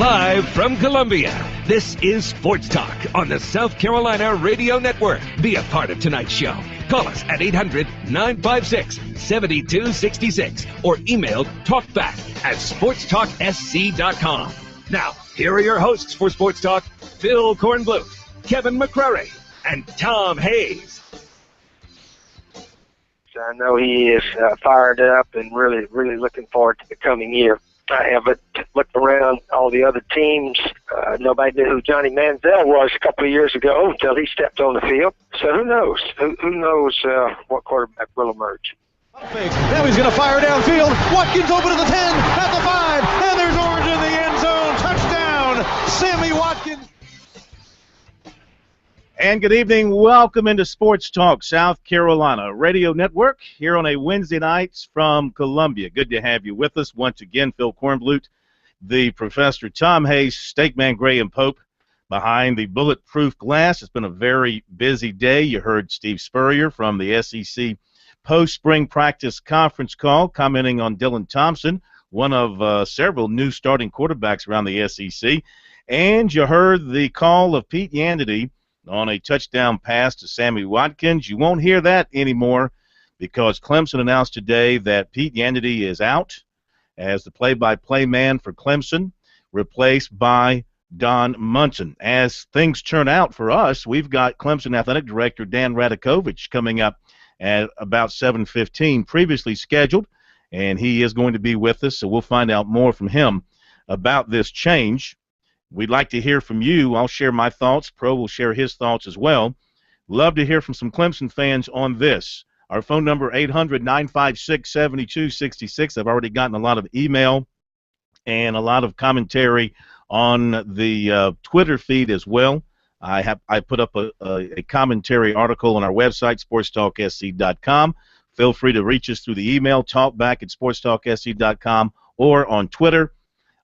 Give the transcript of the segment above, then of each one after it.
Live from Columbia, this is Sports Talk on the South Carolina Radio Network. Be a part of tonight's show. Call us at 800-956-7266 or email talkback@sportstalksc.com. Now, here are your hosts for Sports Talk, Phil Kornbluth, Kevin McCrary, and Tom Hayes. I know he is fired up and really looking forward to the coming year. I haven't looked around all the other teams. Nobody knew who Johnny Manziel was a couple of years ago until he stepped on the field. So who knows? Who knows what quarterback will emerge? Now he's going to fire downfield. Watkins open to the 10, at the 5, and there's Orange in the end zone. Touchdown, Sammy Watkins. And good evening. Welcome into Sports Talk, South Carolina Radio Network, here on a Wednesday night from Columbia. Good to have you with us once again. Phil Kornbluth, the Professor, Tom Hayes, Steakman Graham Pope behind the bulletproof glass. It's been a very busy day. You heard Steve Spurrier from the SEC post-spring practice conference call commenting on Dylan Thompson, one of several new starting quarterbacks around the SEC. And you heard the call of Pete Yandity on a touchdown pass to Sammy Watkins. You won't hear that anymore because Clemson announced today that Pete Yandity is out as the play-by-play man for Clemson, replaced by Don Munson. As things turn out for us, we've got Clemson Athletic Director Dan Radakovich coming up at about 7:15, previously scheduled, and he is going to be with us, so we'll find out more from him about this change. We'd like to hear from you. I'll share my thoughts. Pro will share his thoughts as well. Love to hear from some Clemson fans on this. Our phone number, 800-956-7266. I've already gotten a lot of email and a lot of commentary on the Twitter feed as well. I put up a commentary article on our website, sportstalksc.com. Feel free to reach us through the email, talkback@sportstalksc.com, or on Twitter.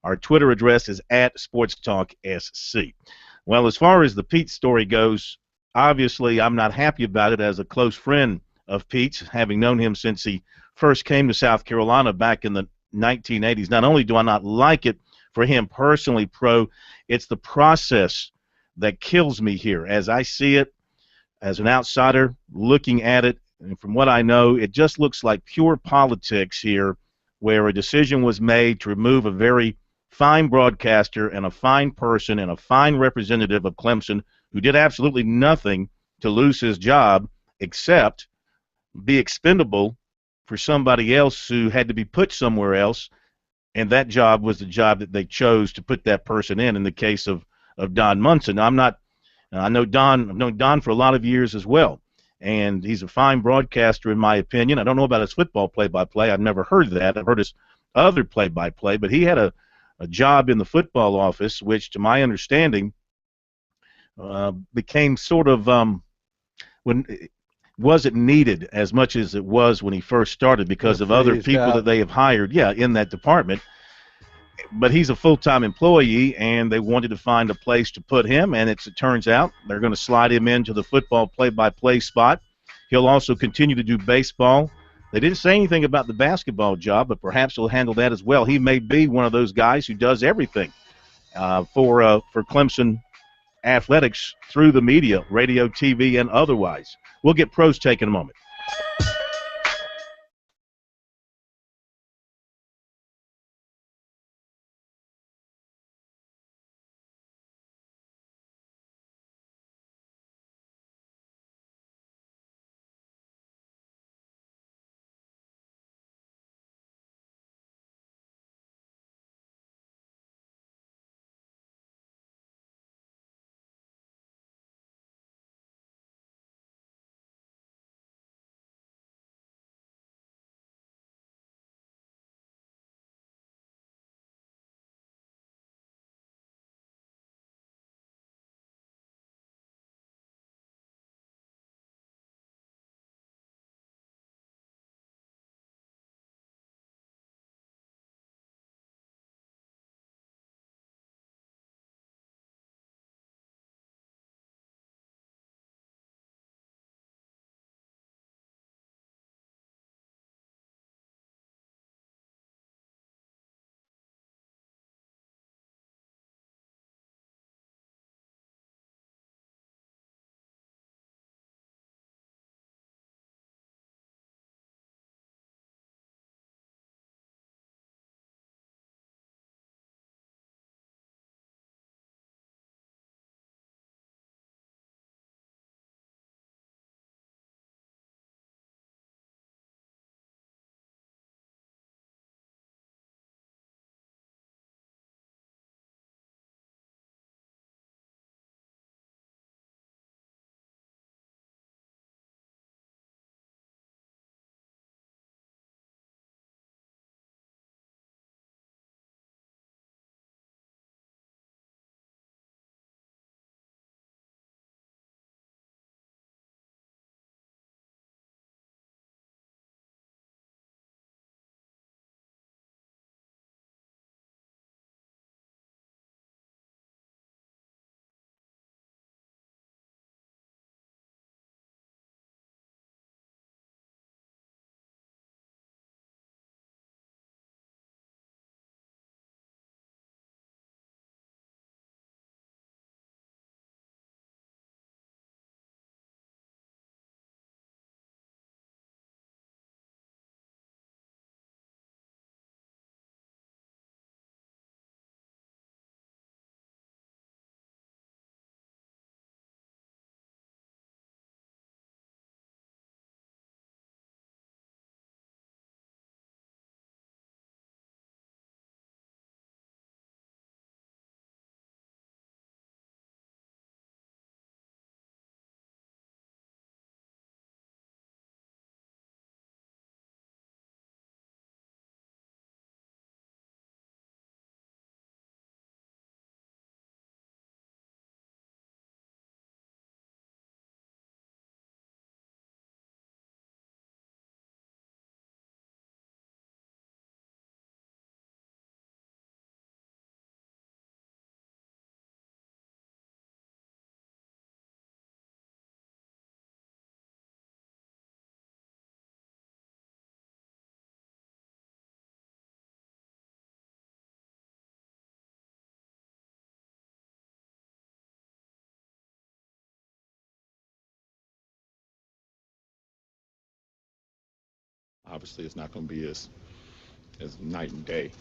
Our Twitter address is @SportsTalkSC. Well, as far as the Pete story goes, obviously I'm not happy about it as a close friend of Pete's, having known him since he first came to South Carolina back in the 1980s. Not only do I not like it for him personally, Pro, it's the process that kills me here. As I see it, as an outsider looking at it, and from what I know, it just looks like pure politics here, where a decision was made to remove a very fine broadcaster and a fine person and a fine representative of Clemson who did absolutely nothing to lose his job except be expendable for somebody else who had to be put somewhere else, and that job was the job that they chose to put that person in the case of Don Munson. Now, I've known Don for a lot of years as well, and he's a fine broadcaster in my opinion. I don't know about his football play-by-play. I've never heard that. I've heard his other play-by-play, but he had a job in the football office, which, to my understanding, became sort of when it wasn't needed as much as it was when he first started because of other people that they have hired, in that department. But he's a full-time employee, and they wanted to find a place to put him, and it turns out they're going to slide him into the football play-by-play spot. He'll also continue to do baseball. They didn't say anything about the basketball job, but perhaps he'll handle that as well. He may be one of those guys who does everything for Clemson athletics through the media, radio, TV, and otherwise. We'll get Pro's take in a moment. obviously it's not going to be as night and day.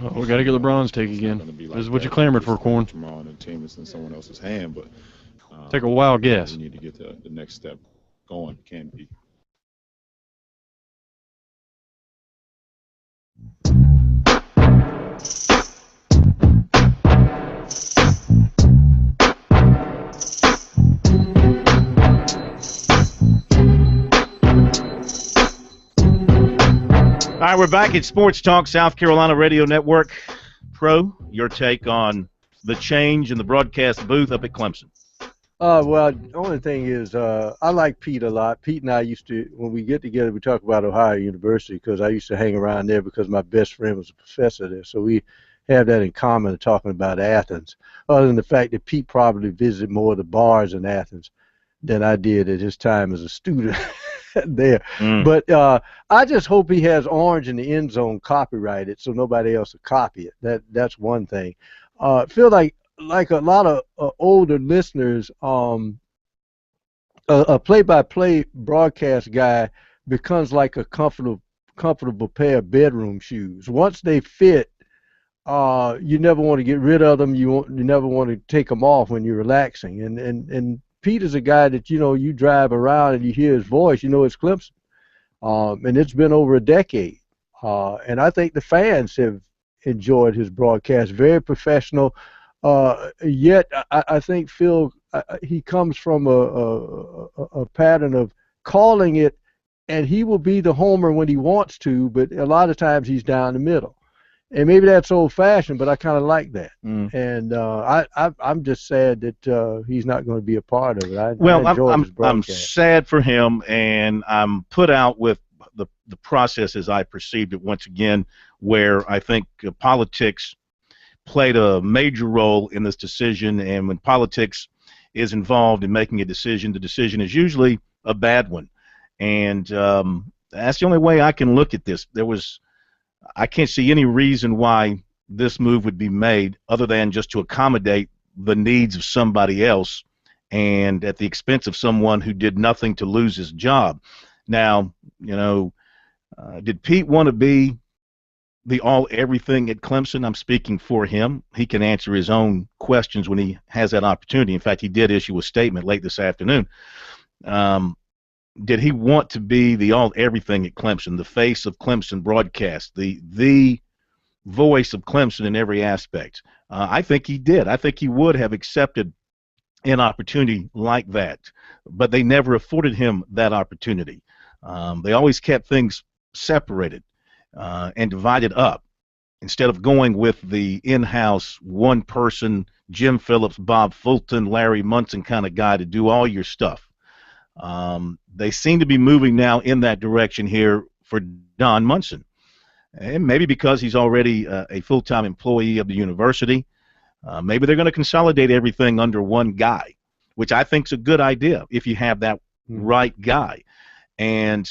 Well, we got to get LeBron's take again. This is what you clamored for, Corn. Tomorrow, and the team is in someone else's hand, but take a wild guess. We need to get the next step going. Can be. All right, we're back at Sports Talk, South Carolina Radio Network. Pro, your take on the change in the broadcast booth up at Clemson. Well, the only thing is I like Pete a lot. Pete and I used to, when we get together, we talk about Ohio University because I used to hang around there because my best friend was a professor there. So we have that in common, talking about Athens, other than the fact that Pete probably visited more of the bars in Athens than I did at his time as a student there. But I just hope he has orange in the end zone copyrighted so nobody else will copy it. That's one thing. I feel like a lot of older listeners, a play-by-play broadcast guy becomes like a comfortable pair of bedroom shoes. Once they fit, you never want to get rid of them. You never want to take them off when you're relaxing. And Pete is a guy that, you drive around and you hear his voice, it's Clemson. And it's been over a decade. And I think the fans have enjoyed his broadcast. Very professional. Yet I think Phil, he comes from a pattern of calling it, and he will be the homer when he wants to, but a lot of times he's down the middle. And maybe that's old-fashioned, but I kind of like that. And I'm just sad that he's not going to be a part of it. I enjoyed his broadcast. I'm sad for him, and I'm put out with the process as I perceived it once again, where I think politics played a major role in this decision, and when politics is involved in making a decision, the decision is usually a bad one. And that's the only way I can look at this. I can't see any reason why this move would be made other than just to accommodate the needs of somebody else and at the expense of someone who did nothing to lose his job. Now, did Pete want to be the all-everything at Clemson? I'm speaking for him. He can answer his own questions when he has that opportunity. In fact, he did issue a statement late this afternoon. Did he want to be the all-everything at Clemson, the face of Clemson broadcast, the voice of Clemson in every aspect? I think he did. I think he would have accepted an opportunity like that, but they never afforded him that opportunity. They always kept things separated and divided up instead of going with the in-house one-person Jim Phillips, Bob Fulton, Larry Munson kind of guy to do all your stuff. They seem to be moving now in that direction here for Don Munson. And maybe because he's already a full-time employee of the university, maybe they're going to consolidate everything under one guy, which I think is a good idea if you have that right guy. And,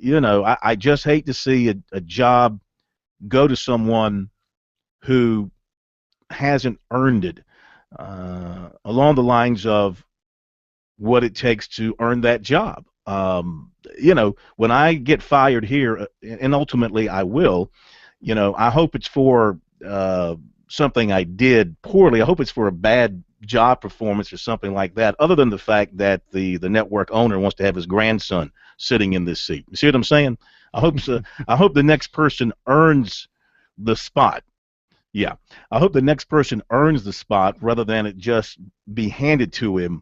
I just hate to see a job go to someone who hasn't earned it along the lines of what it takes to earn that job. When I get fired here, and ultimately I will, I hope it's for something I did poorly. I hope it's for a bad job performance or something like that, other than the fact that the network owner wants to have his grandson sitting in this seat. You see what I'm saying? I hope so. I hope the next person earns the spot. Yeah. I hope the next person earns the spot rather than it just be handed to him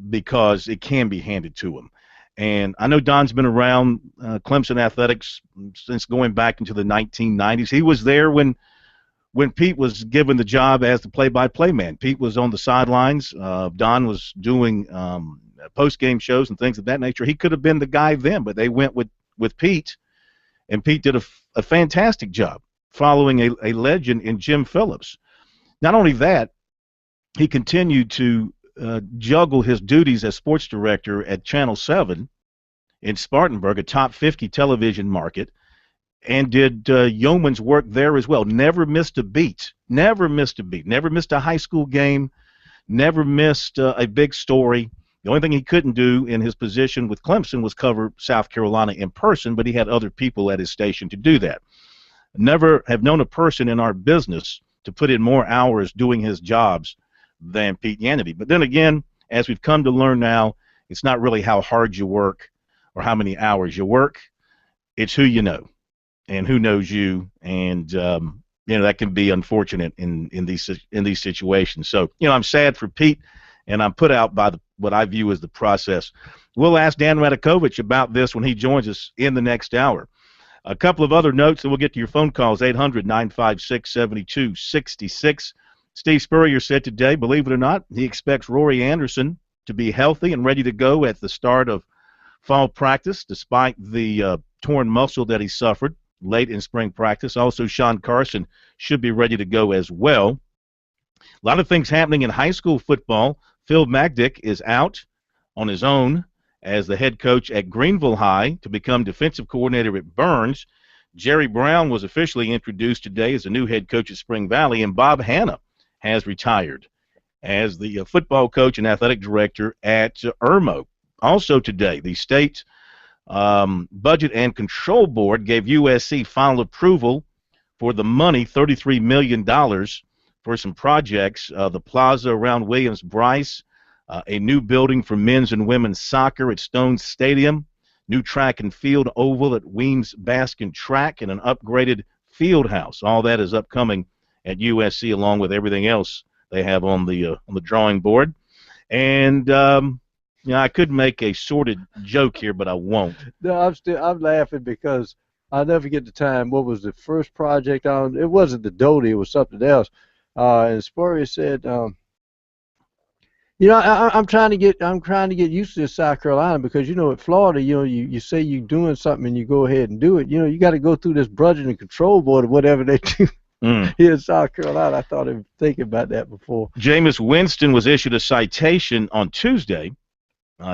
because it can be handed to him. And I know Don's been around Clemson athletics since going back into the 1990s. He was there when Pete was given the job as the play-by-play man. Pete was on the sidelines. Don was doing post-game shows and things of that nature. He could have been the guy then, but they went with Pete, and Pete did a fantastic job following a legend in Jim Phillips. Not only that, he continued to juggle his duties as sports director at Channel 7 in Spartanburg, a top 50 television market, and did yeoman's work there as well. Never missed a beat. Never missed a beat. Never missed a high school game. Never missed a big story. The only thing he couldn't do in his position with Clemson was cover South Carolina in person, but he had other people at his station to do that. Never have known a person in our business to put in more hours doing his jobs than Pete Yannity. But then again, as we've come to learn now, it's not really how hard you work or how many hours you work. It's who you know and who knows you, and that can be unfortunate in these situations. So I'm sad for Pete, and I'm put out by what I view as the process. We'll ask Dan Radakovich about this when he joins us in the next hour. A couple of other notes, and we'll get to your phone calls, 800-956-7266. Steve Spurrier said today, believe it or not, he expects Rory Anderson to be healthy and ready to go at the start of fall practice, despite the torn muscle that he suffered late in spring practice. Also, Sean Carson should be ready to go as well. A lot of things happening in high school football. Phil Magdick is out on his own as the head coach at Greenville High to become defensive coordinator at Burns. Jerry Brown was officially introduced today as the new head coach at Spring Valley, and Bob Hanna has retired as the football coach and athletic director at Irmo. Also today, the state Budget and Control Board gave USC final approval for the money, $33 million, for some projects, the plaza around Williams-Brice, a new building for men's and women's soccer at Stone Stadium, new track and field oval at Weems Baskin Track, and an upgraded field house. All that is upcoming at USC, along with everything else they have on the drawing board. And I could make a sordid joke here, but I won't. No, I'm laughing because I'll never forget the time. What was the first project on? It wasn't the Doty, it was something else. And Spurrier said, I'm trying to get used to this South Carolina, because at Florida, you say you're doing something and you go ahead and do it. You got to go through this budget and control board or whatever they do. Here in South Carolina. I thought of thinking about that before. Jameis Winston was issued a citation on Tuesday.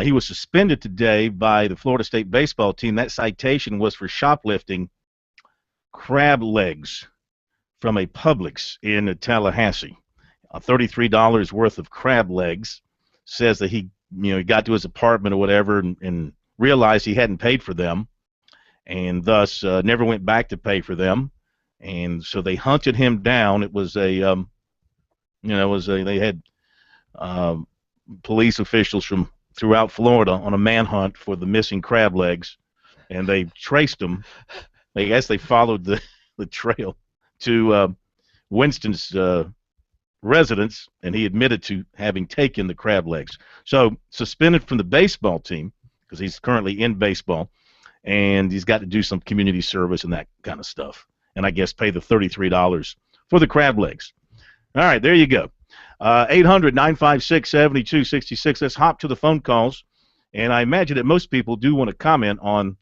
He was suspended today by the Florida State baseball team. That citation was for shoplifting crab legs from a Publix in Tallahassee. $33 worth of crab legs. Says that he got to his apartment or whatever and realized he hadn't paid for them, and thus never went back to pay for them. And so they hunted him down. It was they had police officials from throughout Florida on a manhunt for the missing crab legs, and they traced them. I guess they followed the trail to Winston's residence, and he admitted to having taken the crab legs. So suspended from the baseball team because he's currently in baseball, and he's got to do some community service and that kind of stuff. And I guess pay the $33 for the crab legs. All right, there you go. 800-956-7266. Let's hop to the phone calls. And I imagine that most people do want to comment on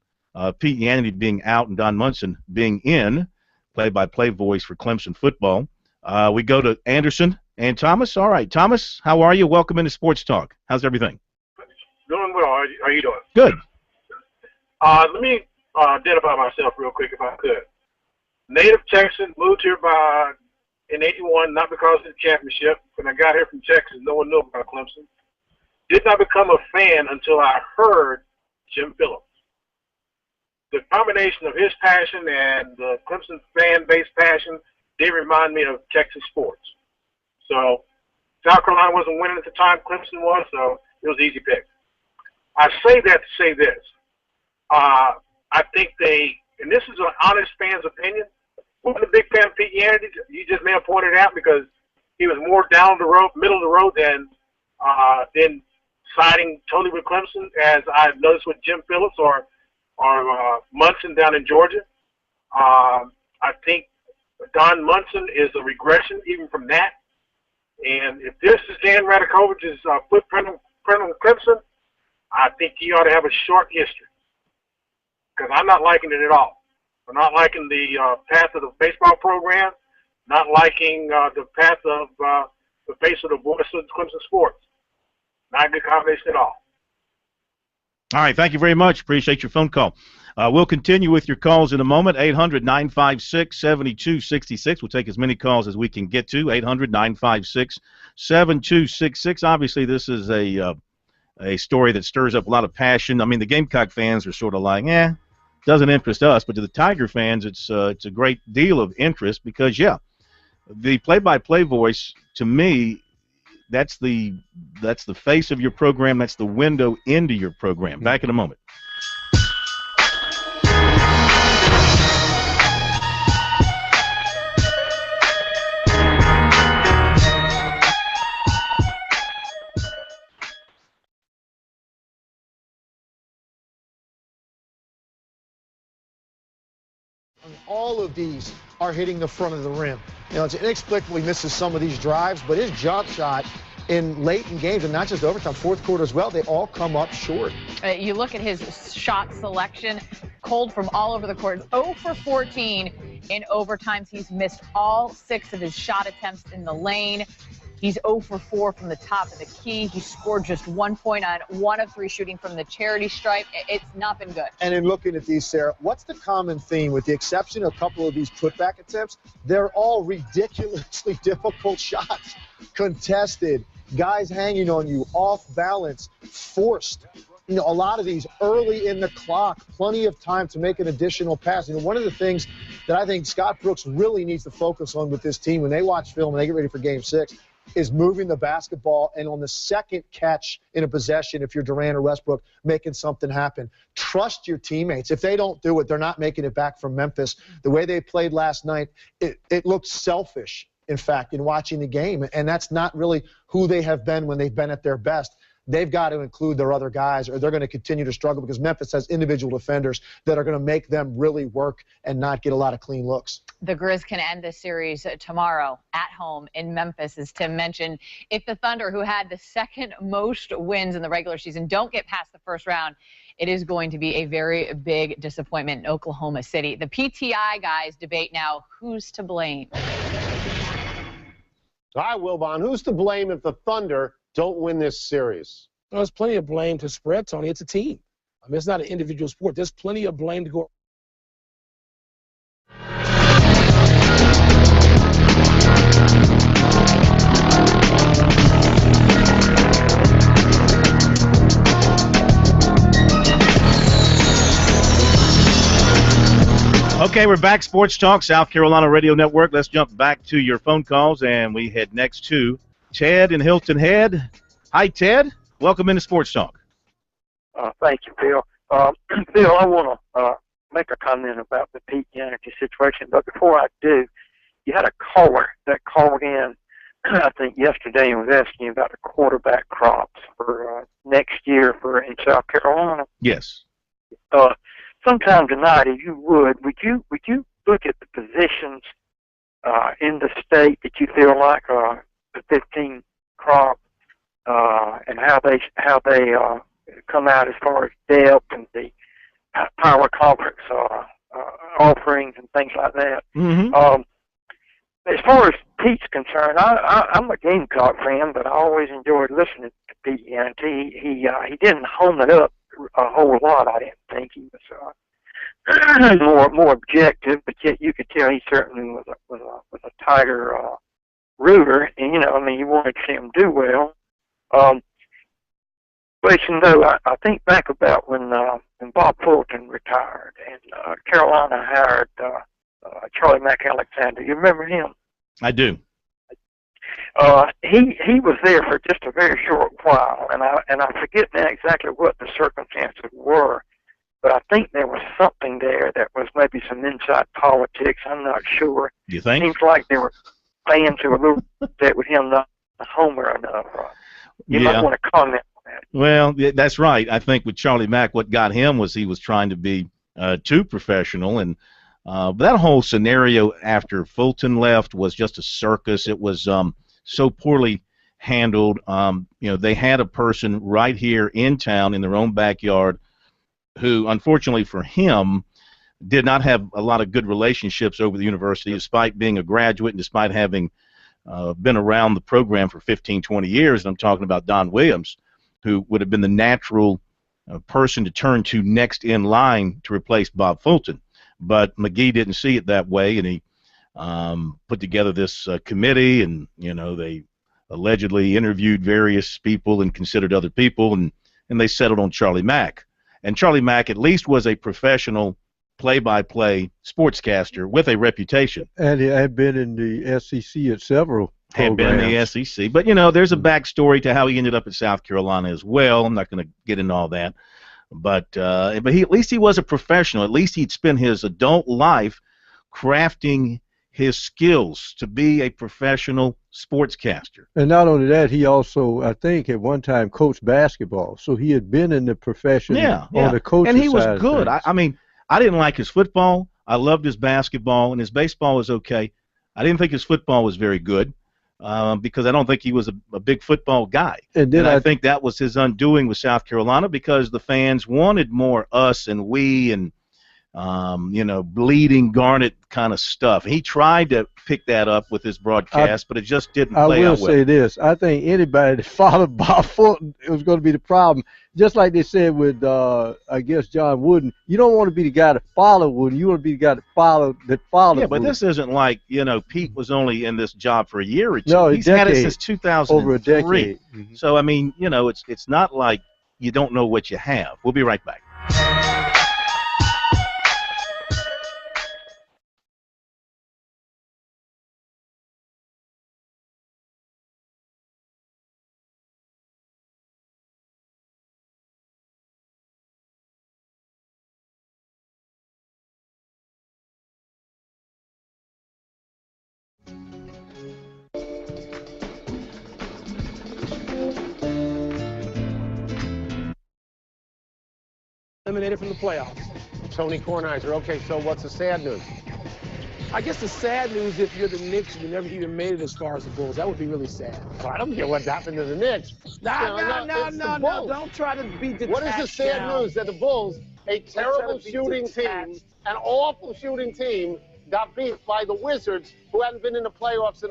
Pete Yannity being out and Don Munson being in, play-by-play voice for Clemson football. We go to Anderson and Thomas. All right, Thomas, how are you? Welcome into Sports Talk. How's everything? Doing well. How are you doing? Good. Let me identify myself real quick if I could. Native Texan, moved here in '81, not because of the championship. When I got here from Texas, no one knew about Clemson. Did not become a fan until I heard Jim Phillips. The combination of his passion and the Clemson fan base passion did remind me of Texas sports. So South Carolina wasn't winning at the time, Clemson was, so it was an easy pick. I say that to say this. I think and this is an honest fan's opinion, wasn't a big fan of Pete Yannity. You just may have pointed out because he was more down the road, middle of the road than siding totally with Clemson, as I've noticed with Jim Phillips or Munson down in Georgia. I think Don Munson is a regression even from that. And if this is Dan Radakovich's footprint on Clemson, I think he ought to have a short history, because I'm not liking it at all. I'm not liking the path of the baseball program, not liking the path of the face of the voice of Clemson sports. Not a good combination at all. All right, thank you very much. Appreciate your phone call. We'll continue with your calls in a moment. 800-956-7266. We'll take as many calls as we can get to. 800-956-7266. Obviously, this is a a story that stirs up a lot of passion. I mean, the Gamecock fans are sort of like, doesn't interest us, but to the Tiger fans, it's a great deal of interest because, yeah, the play-by-play voice, to me, that's the face of your program. That's the window into your program. Back in a moment. All of these are hitting the front of the rim. You know, it's inexplicably misses some of these drives, but his jump shot in late in games, and not just overtime, fourth quarter as well, they all come up short. You look at his shot selection, cold from all over the court. 0 for 14 in overtimes. He's missed all 6 of his shot attempts in the lane. He's 0 for 4 from the top of the key. He scored just 1 point on 1 of 3 shooting from the charity stripe. It's not been good. And in looking at these, Sarah, what's the common theme? With the exception of a couple of these putback attempts, they're all ridiculously difficult shots. Contested, guys hanging on you, off balance, forced. You know, a lot of these early in the clock, plenty of time to make an additional pass. You know, one of the things that I think Scott Brooks really needs to focus on with this team when they watch film and they get ready for Game 6 is moving the basketball, and on the second catch in a possession, if you're Durant or Westbrook, making something happen. Trust your teammates. If they don't do it, they're not making it back from Memphis. The way they played last night, it looked selfish, in fact, in watching the game, and that's not really who they have been when they've been at their best. They've got to include their other guys, or they're going to continue to struggle because Memphis has individual defenders that are going to make them really work and not get a lot of clean looks. The Grizz can end this series tomorrow at home in Memphis, as Tim mentioned. If the Thunder, who had the second most wins in the regular season, don't get past the first round, it is going to be a very big disappointment in Oklahoma City. The PTI guys debate now who's to blame. All right, Wilbon, who's to blame if the Thunder don't win this series? Well, there's plenty of blame to spread, Tony. It's a team. I mean, it's not an individual sport. There's plenty of blame to go. Okay, we're back. Sports Talk, South Carolina Radio Network. Let's jump back to your phone calls, and we head next to Ted in Hilton Head. Hi, Ted. Welcome into Sports Talk. Thank you, Phil. Phil, I want to make a comment about the Pete Yannick situation, but before I do, you had a caller that called in, I think yesterday, and was asking you about the quarterback crops for next year in South Carolina. Yes. Sometime tonight, if you would you look at the positions in the state that you feel like the 15 crop and how they come out as far as depth and the power conference offerings and things like that. Mm-hmm. As far as Pete's concerned, I'm a Gamecock fan, but I always enjoyed listening to Pete Yannick. He didn't hone it up a whole lot. I didn't think he was more objective, but yet you could tell he certainly was a Tiger rooter, and you wanted to see him do well. But I think back about when Bob Fulton retired and Carolina hired Charlie McAlexander. You remember him? I do. He was there for just a very short while, and I forget now exactly what the circumstances were, but I think there was something there that was maybe some inside politics. I'm not sure. You think? Seems like there were fans who were a little upset with him not a homer enough. You might want to comment on that. Well, that's right. I think with Charlie Mack, what got him was he was trying to be too professional, and but that whole scenario after Fulton left was just a circus. It was so poorly handled. They had a person right here in town in their own backyard who, unfortunately for him, did not have a lot of good relationships over the university, despite being a graduate and despite having been around the program for 15, 20 years. And I'm talking about Don Williams, who would have been the natural person to turn to next in line to replace Bob Fulton. But McGee didn't see it that way, and he put together this committee, and they allegedly interviewed various people and considered other people, and and they settled on Charlie Mack. And Charlie Mack at least was a professional play-by-play sportscaster with a reputation. And he had been in the SEC at several Had been in the SEC. But, there's a backstory to how he ended up at South Carolina as well. I'm not going to get into all that. But at least he was a professional. At least he'd spent his adult life crafting his skills to be a professional sportscaster. And not only that, he also, I think, at one time coached basketball. So he had been in the profession on the coaching side. And he was good. I mean, I didn't like his football. I loved his basketball, and his baseball was okay. I didn't think his football was very good because I don't think he was a big football guy. And I think that was his undoing with South Carolina because the fans wanted more us and we and bleeding Garnet kind of stuff. He tried to pick that up with his broadcast, but it just didn't play out well. I will say this. I think anybody that followed Bob Fulton, it was going to be the problem. Just like they said with, I guess, John Wooden, you don't want to be the guy to follow Wooden. You want to be the guy that followed Yeah, but Wooden. this isn't like, Pete was only in this job for a year or two. No, He's had it since 2003. Over a decade. Mm-hmm. So, I mean, it's not like you don't know what you have. We'll be right back. Eliminated from the playoffs. Tony Kornheiser, okay, so what's the sad news? I guess the sad news, if you're the Knicks and you never even made it as far as the Bulls, that would be really sad. I don't care what happened to the Knicks. No, don't try to be detached. What is the sad news? That the Bulls, a terrible shooting team, an awful shooting team, got beat by the Wizards, who hadn't been in the playoffs in,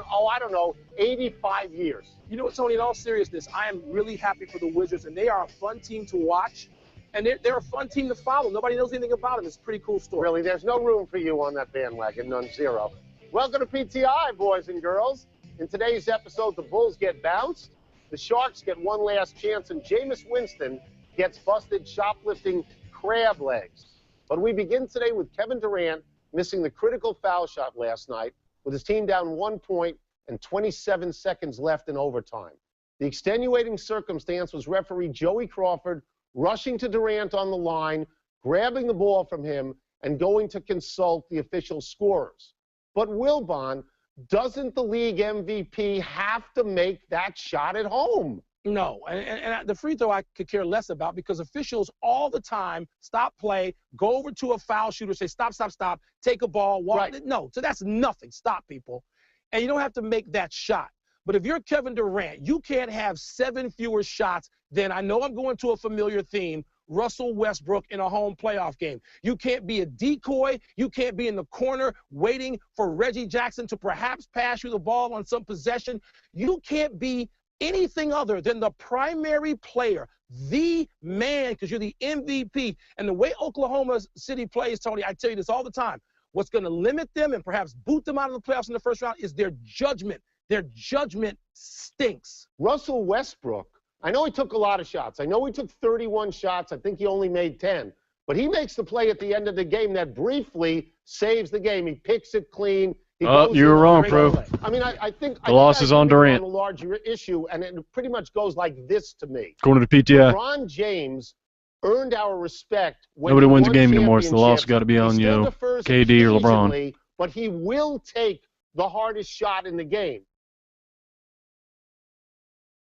85 years. You know what, Tony, in all seriousness, I am really happy for the Wizards, and they are a fun team to watch. And they're a fun team to follow. Nobody knows anything about them. It's a pretty cool story. Really, there's no room for you on that bandwagon, none, zero. Welcome to PTI, boys and girls. In today's episode, the Bulls get bounced, the Sharks get one last chance, and Jameis Winston gets busted shoplifting crab legs. But we begin today with Kevin Durant missing the critical foul shot last night with his team down 1 point and 27 seconds left in overtime. The extenuating circumstance was referee Joey Crawford rushing to Durant on the line, grabbing the ball from him, and going to consult the official scorers. But Wilbon, doesn't the league MVP have to make that shot at home? No, and the free throw I could care less about because officials all the time stop play, go over to a foul shooter, say stop, take a ball, walk. Right. No, so that's nothing. Stop, people. And you don't have to make that shot. But if you're Kevin Durant, you can't have 7 fewer shots than, I know I'm going to a familiar theme, Russell Westbrook in a home playoff game. You can't be a decoy. You can't be in the corner waiting for Reggie Jackson to perhaps pass you the ball on some possession. You can't be anything other than the primary player, the man, because you're the MVP. And the way Oklahoma City plays, Tony, I tell you this all the time, what's going to limit them and perhaps boot them out of the playoffs in the first round is their judgment. Their judgment stinks. Russell Westbrook, I know he took a lot of shots. I know he took 31 shots. I think he only made 10. But he makes the play at the end of the game that briefly saves the game. He picks it clean. You were wrong, Pro. I mean, I think the loss is on Durant. On a larger issue, and it pretty much goes like this to me. According to PTI. LeBron James earned our respect when nobody wins a game anymore, so the loss got to be on, KD or LeBron. But he will take the hardest shot in the game.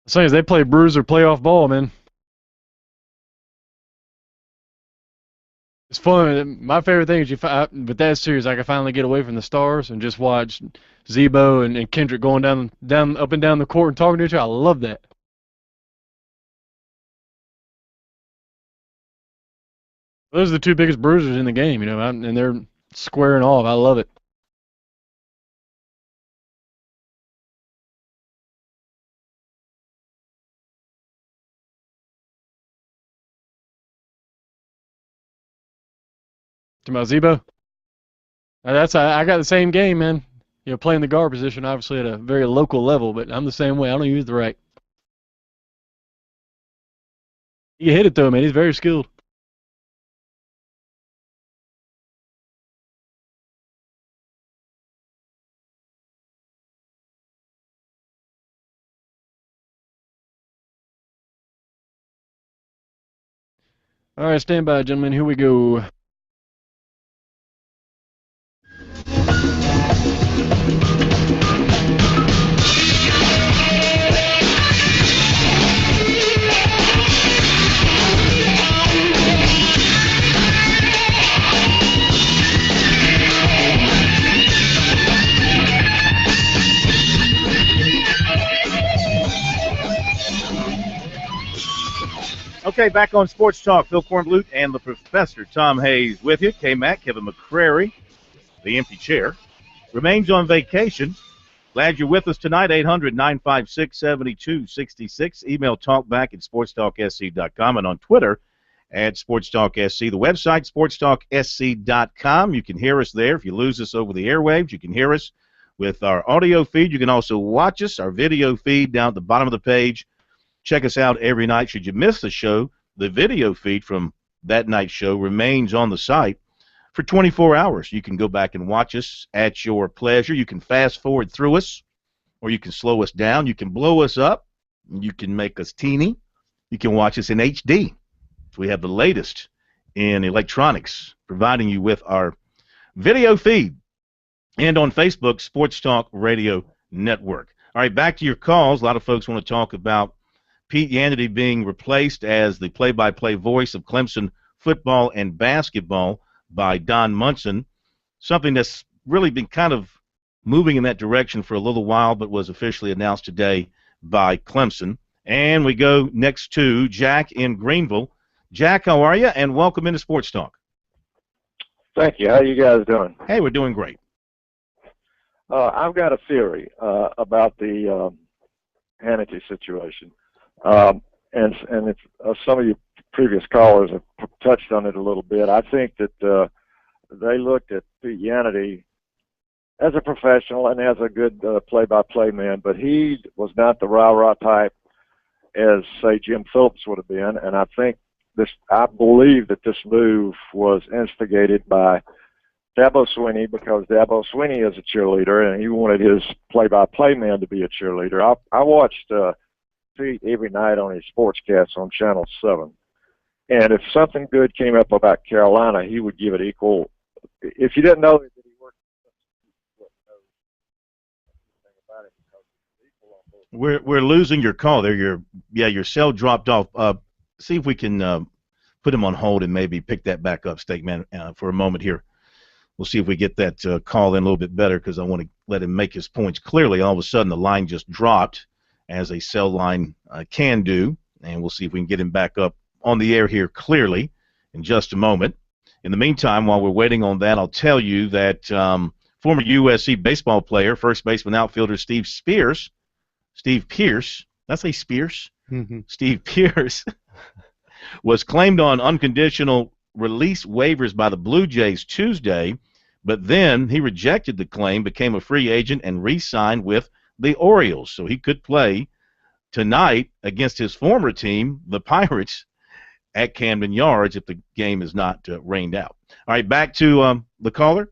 The thing is, they play bruiser playoff ball, man. It's fun. My favorite thing is with that series, I can finally get away from the stars and just watch Zebo and Kendrick going down up and down the court and talking to each other. I love that. Those are the 2 biggest bruisers in the game, and they're squaring off. I love it. To my Zebo? I got the same game, man. Playing the guard position, obviously at a very local level, but I'm the same way. I don't use the right. He hit it though, man. He's very skilled. All right, stand by, gentlemen. Here we go. Okay, back on Sports Talk. Phil Kornblut and the Professor Tom Hayes with you. K-Mac, Kevin McCrary, the empty chair, remains on vacation. Glad you're with us tonight. 800-956-7266. Email talkback at sportstalksc.com and on Twitter at SportsTalkSC. The website, sportstalksc.com. You can hear us there. If you lose us over the airwaves, you can hear us with our audio feed. You can also watch us, our video feed down at the bottom of the page. Check us out every night. Should you miss the show, the video feed from that night's show remains on the site for 24 hours. You can go back and watch us at your pleasure. You can fast forward through us, or you can slow us down. You can blow us up. You can make us teeny. You can watch us in HD. We have the latest in electronics, providing you with our video feed. And on Facebook, Sports Talk Radio Network. All right, back to your calls. A lot of folks want to talk about Pete Yannity being replaced as the play-by-play voice of Clemson football and basketball by Don Munson, something that's really been kind of moving in that direction for a little while, but was officially announced today by Clemson. And we go next to Jack in Greenville. Jack, how are you? And welcome into Sports Talk. Thank you. How you guys doing? Hey, we're doing great. I've got a theory about the Hannity situation. And if, some of you previous callers have touched on it a little bit. I think that they looked at Pete Yannity as a professional and as a good play-by-play man, but he was not the rah-rah type as, say, Jim Phillips would have been. And I believe that this move was instigated by Dabo Swinney, because Dabo Swinney is a cheerleader and he wanted his play-by-play man to be a cheerleader. I watched Pete every night on his sportscast on Channel 7. And if something good came up about Carolina, he would give it equal. If you didn't know that he worked, we're losing your call there. Your cell dropped off. See if we can put him on hold and maybe pick that back up, Steakman, for a moment here. We'll see if we get that call in a little bit better, because I want to let him make his points clearly. All of a sudden, the line just dropped, as a cell line can do, and we'll see if we can get him back up on the air here clearly in just a moment. In the meantime, while we're waiting on that, I'll tell you that former USC baseball player, first baseman outfielder Steve Pierce, that's a Spears? Mm-hmm. Steve Pierce was claimed on unconditional release waivers by the Blue Jays Tuesday, but then he rejected the claim, became a free agent, and re-signed with the Orioles. So he could play tonight against his former team, the Pirates, at Camden Yards if the game is not rained out. All right, back to the caller,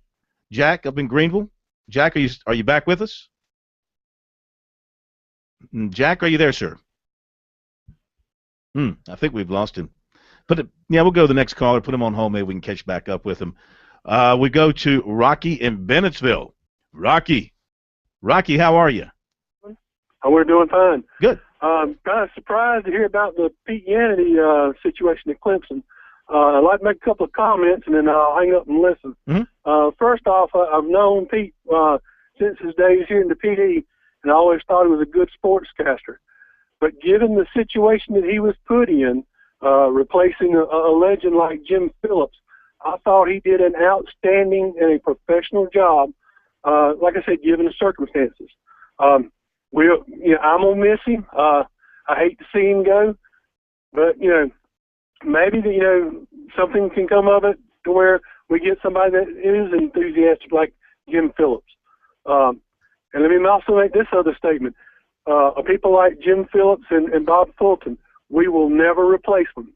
Jack up in Greenville. Jack, are you back with us? Jack, are you there, sir? I think we've lost him. We'll go to the next caller. Put him on hold. Maybe we can catch back up with him. We go to Rocky in Bennettsville. Rocky, how are you? We're doing fine. Good. Kind of surprised to hear about the Pete Yannity situation at Clemson. I'd like to make a couple of comments, and then I'll hang up and listen. Mm-hmm. First off, I've known Pete since his days here in the PD, and I always thought he was a good sportscaster. But given the situation that he was put in, replacing a legend like Jim Phillips, I thought he did an outstanding and a professional job, like I said, given the circumstances. I'm gonna miss him. I hate to see him go, but maybe something can come of it to where we get somebody that is enthusiastic like Jim Phillips. And let me also make this other statement: people like Jim Phillips and Bob Fulton, we will never replace them.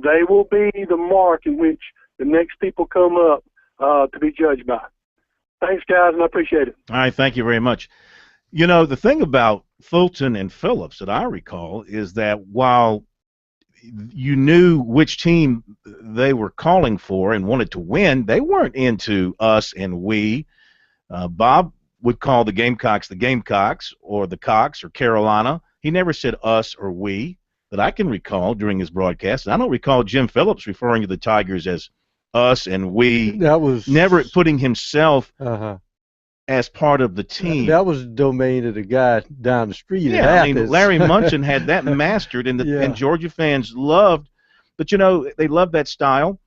they will be the mark in which the next people come up to be judged by. Thanks, guys, and I appreciate it. All right, thank you very much. You know, the thing about Fulton and Phillips that I recall is that while you knew which team they were calling for and wanted to win, they weren't into us and we. Bob would call the Gamecocks or the Cox or Carolina. He never said us or we that I can recall during his broadcast. And I don't recall Jim Phillips referring to the Tigers as us and we. That was never putting himself as part of the team. That was the domain of the guy down the street. Yeah, I mean, Larry Munson had that mastered, and Georgia fans loved. But, you know, they loved that style.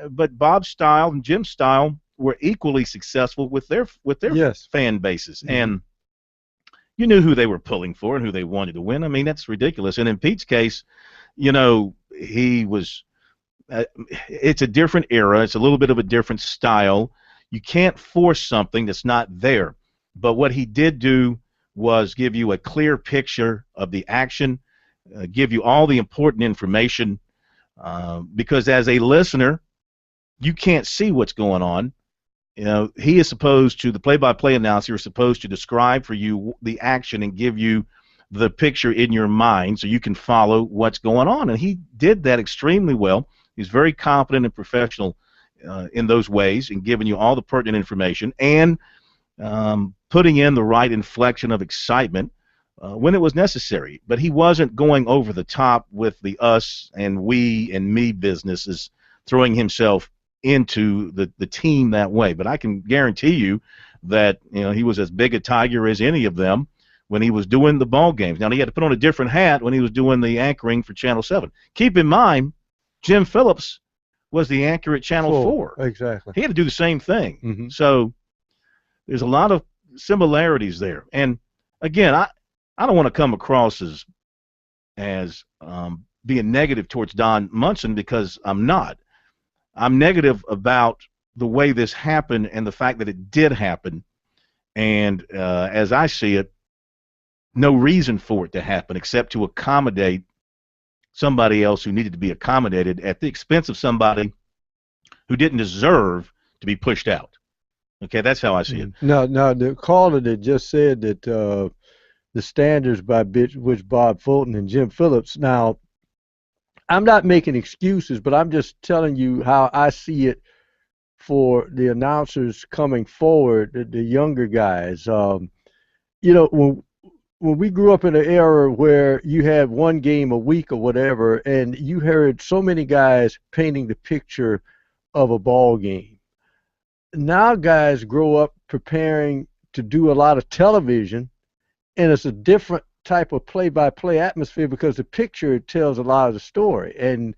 But Bob's style and Jim's style were equally successful with their fan bases. Mm-hmm. And you knew who they were pulling for and who they wanted to win. I mean, that's ridiculous. And in Pete's case, you know, he was it's a different era. It's a little bit of a different style. You can't force something that's not there. But what he did do was give you a clear picture of the action, give you all the important information, because as a listener, you can't see what's going on. You know, he is supposed to, the play-by-play announcer is supposed to describe for you the action and give you the picture in your mind so you can follow what's going on. And he did that extremely well. He's very competent and professional in those ways and giving you all the pertinent information and putting in the right inflection of excitement when it was necessary. But he wasn't going over the top with the us and we and me businesses, throwing himself into the team that way. But I can guarantee you that, you know, he was as big a Tiger as any of them when he was doing the ball games. Now, he had to put on a different hat when he was doing the anchoring for Channel 7. Keep in mind, Jim Phillips was the anchor at Channel 4. Exactly. He had to do the same thing. Mm-hmm. So there's a lot of similarities there. And, again, I don't want to come across as being negative towards Don Munson, because I'm not. I'm negative about the way this happened and the fact that it did happen. And as I see it, no reason for it to happen except to accommodate somebody else who needed to be accommodated at the expense of somebody who didn't deserve to be pushed out. Okay, that's how I see it. Now, the caller that just said that the standards by which Bob Fulton and Jim Phillips, now, I'm not making excuses, but I'm just telling you how I see it for the announcers coming forward, the younger guys. You know, when we grew up in an era where you had one game a week or whatever, and you heard so many guys painting the picture of a ball game. Now guys grow up preparing to do a lot of television, and it's a different type of play-by-play atmosphere because the picture tells a lot of the story, and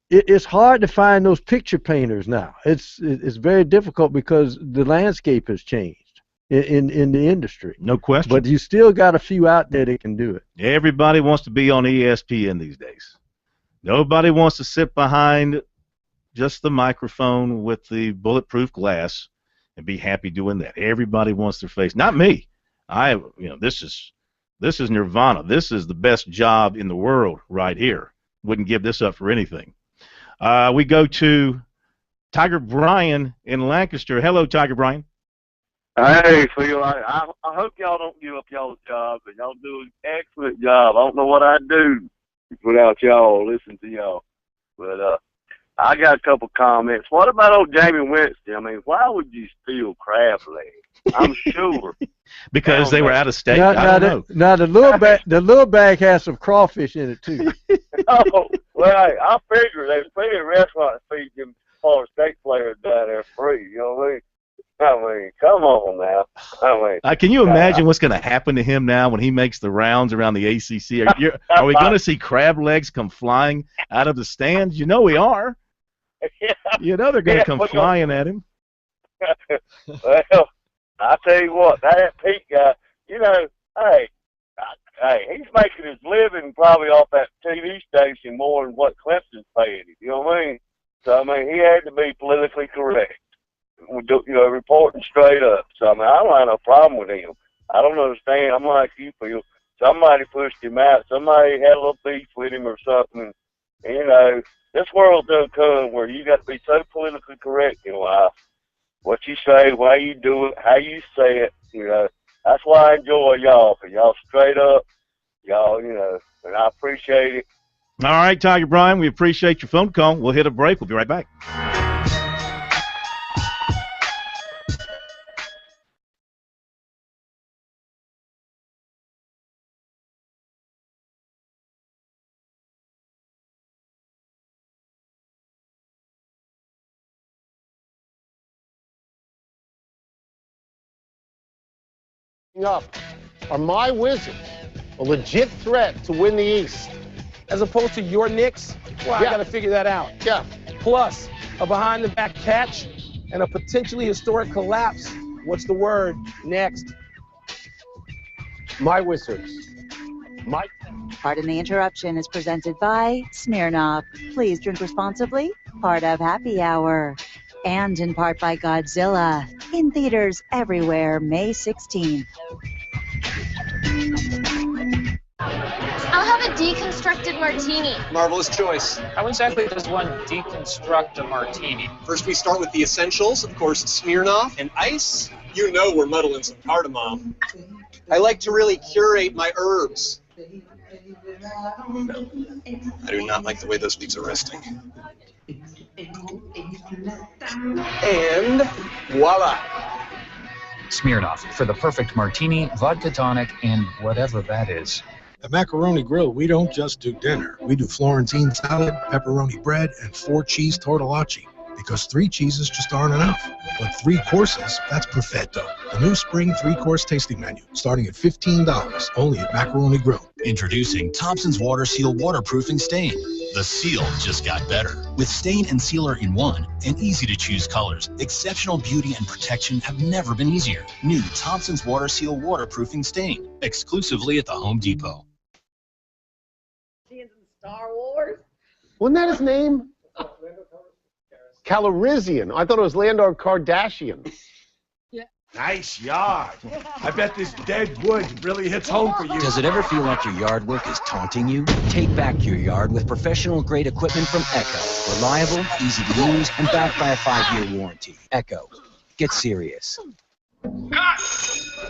it's hard to find those picture painters now. It's very difficult because the landscape has changed in the industry. No question. But you still got a few out there that can do it. Everybody wants to be on ESPN these days. Nobody wants to sit behind just the microphone with the bulletproof glass and be happy doing that. Everybody wants their face. Not me. This is nirvana. This is the best job in the world right here. Wouldn't give this up for anything. We go to Tiger Bryan in Lancaster. Hello, Tiger Bryan. Hey, Phil, I hope y'all don't give up y'all's job, but y'all do an excellent job. I don't know what I'd do without y'all, listen to y'all. But I got a couple comments. What about old Jamie Winston? I mean, why would you steal crab legs? I'm sure. Because they were out of state. Now the little bag has some crawfish in it too. Oh, well, I figure there's plenty of restaurants feed them Florida State players down there free. You know what I mean? Come on now. Can you imagine what's going to happen to him now when he makes the rounds around the ACC? Are we going to see crab legs come flying out of the stands? You know we are. Yeah. You know they're going to come flying at him. Well, I tell you what, that Pete guy, you know, hey, he's making his living probably off that TV station more than what Clemson's paying him. You know what I mean? So, I mean, he had to be politically correct. You know, reporting straight up. So, I mean, I don't have no problem with him. I don't understand. I'm like you, Phil. Somebody pushed him out. Somebody had a little beef with him or something. You know, this world does come where you got to be so politically correct in life. What you say, why you do it, how you say it, you know. That's why I enjoy y'all, because y'all straight up, y'all, you know, and I appreciate it. All right, Tiger Brian, we appreciate your phone call. We'll hit a break. We'll be right back. Up are my Wizards a legit threat to win the East? As opposed to your Knicks? Well, I got to figure that out. Yeah. Plus, a behind-the-back catch and a potentially historic collapse. What's the word? Next. My Wizards. My. Pardon the interruption is presented by Smirnoff. Please drink responsibly. Part of Happy Hour. And in part by Godzilla. In theaters everywhere, May 16th. I'll have a deconstructed martini. Marvelous choice. How exactly does one deconstruct a martini? First, we start with the essentials, of course, Smirnoff and ice. You know we're muddling some cardamom. I like to really curate my herbs. No, I do not like the way those beats are resting. And voila. Smirnoff for the perfect martini, vodka tonic, and whatever that is. At Macaroni Grill, we don't just do dinner. We do Florentine salad, pepperoni bread, and 4-cheese tortellacci. Because 3 cheeses just aren't enough. But 3 courses, that's perfetto. The new spring 3-course tasting menu, starting at $15, only at Macaroni Grill. Introducing Thompson's Water Seal Waterproofing Stain. The seal just got better. With stain and sealer in one, and easy-to-choose colors, exceptional beauty and protection have never been easier. New Thompson's Water Seal Waterproofing Stain, exclusively at the Home Depot. Star Wars? Wasn't that his name? Calrissian. I thought it was Lando Kardashian. Yeah. Nice yard. I bet this dead wood really hits home for you. Does it ever feel like your yard work is taunting you? Take back your yard with professional-grade equipment from Echo. Reliable, easy to use, and backed by a 5-year warranty. Echo. Get serious.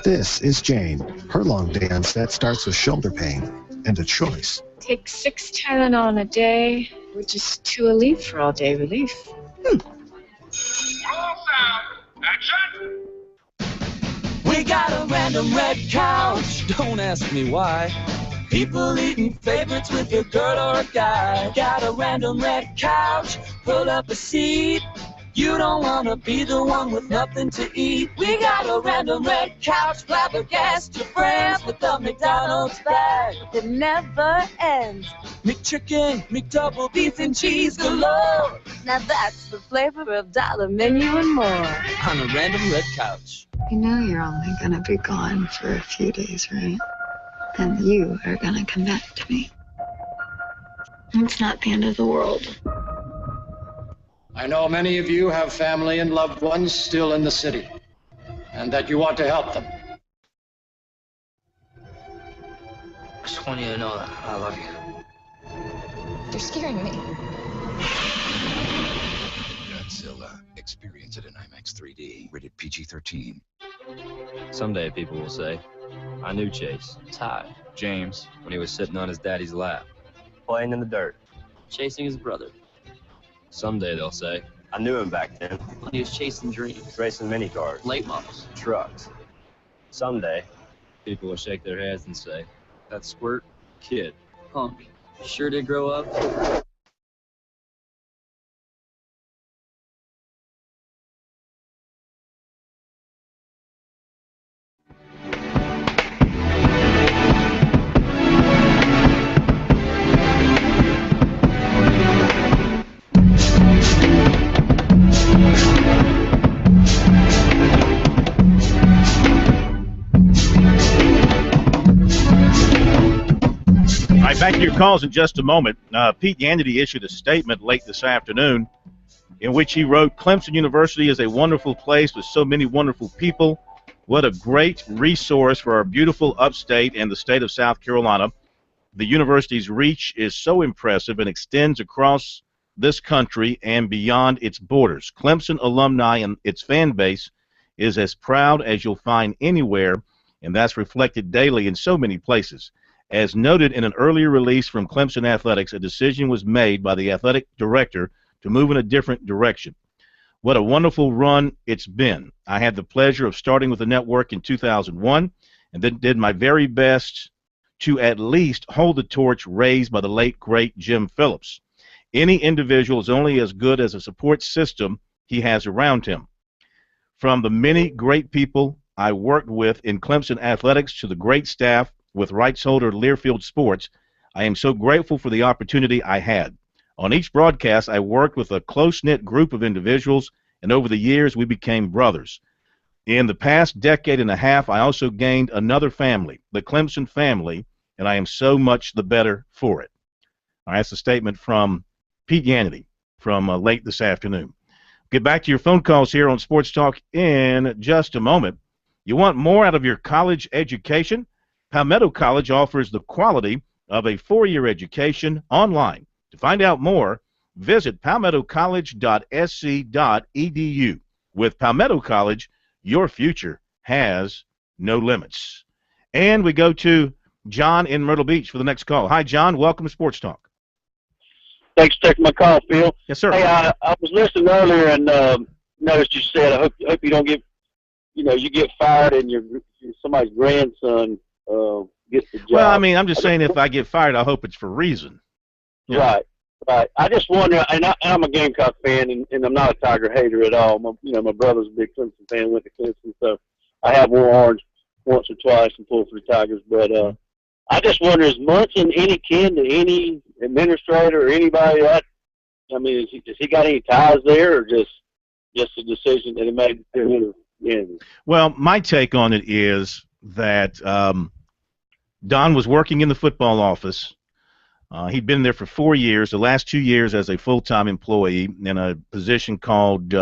This is Jane. Her long day on set starts with shoulder pain and a choice. Take 6 Tylenol a day, or just 2 Aleve for all-day relief. We got a random red couch, don't ask me why. People eating favorites with your girl or a guy. Got a random red couch, pull up a seat. You don't wanna be the one with nothing to eat. We got a random red couch, flabbergast your friends with the McDonald's bag. It never ends. McChicken, McDouble, beef and cheese galore. Now that's the flavor of dollar menu and more. On a random red couch. You know you're only gonna be gone for a few days, right? And you are gonna come back to me. It's not the end of the world. I know many of you have family and loved ones still in the city, and that you want to help them. I just want you to know that I love you. You're scaring me. Godzilla. Experience it in IMAX 3D. Rated PG-13. Someday people will say, I knew Chase, Ty, James, when he was sitting on his daddy's lap, playing in the dirt, chasing his brother. Someday they'll say, I knew him back then. When he was chasing dreams, racing mini cars, late models, trucks. Someday, people will shake their heads and say, that squirt kid, punk, sure did grow up. Back to your calls in just a moment. Pete Yandity issued a statement late this afternoon in which he wrote, Clemson University is a wonderful place with so many wonderful people. What a great resource for our beautiful upstate and the state of South Carolina. The university's reach is so impressive and extends across this country and beyond its borders. Clemson alumni and its fan base is as proud as you'll find anywhere, and that's reflected daily in so many places. As noted in an earlier release from Clemson Athletics, a decision was made by the athletic director to move in a different direction. What a wonderful run it's been. I had the pleasure of starting with the network in 2001 and then did my very best to at least hold the torch raised by the late, great Jim Phillips. Any individual is only as good as a support system he has around him. From the many great people I worked with in Clemson Athletics to the great staff with rights holder Learfield Sports, I am so grateful for the opportunity I had. On each broadcast, I worked with a close-knit group of individuals, and over the years, we became brothers. In the past decade and a half, I also gained another family, the Clemson family, and I am so much the better for it. All right, that's a statement from Pete Yannity from late this afternoon. Get back to your phone calls here on Sports Talk in just a moment. You want more out of your college education? Palmetto College offers the quality of a 4-year education online. To find out more, visit palmettocollege.sc.edu. With Palmetto College, your future has no limits. And we go to John in Myrtle Beach for the next call. Hi, John. Welcome to Sports Talk. Thanks for taking my call, Phil. Yes, sir. Hey, I was listening earlier and noticed you said, I hope you don't get, you get fired and somebody's grandson gets the job. Well, I mean, I'm just saying if I get fired, I hope it's for reason. Yeah. Right. I just wonder, and I'm a Gamecock fan, and I'm not a Tiger hater at all. My brother's a big Clemson fan, went to Clemson, so I have worn orange once or twice and pulled for the Tigers. But I just wonder, is Munson any kin to any administrator or anybody? Has he got any ties there, or just a decision that he made? Well, my take on it is that Don was working in the football office. He'd been there for 4 years, the last 2 years as a full-time employee in a position called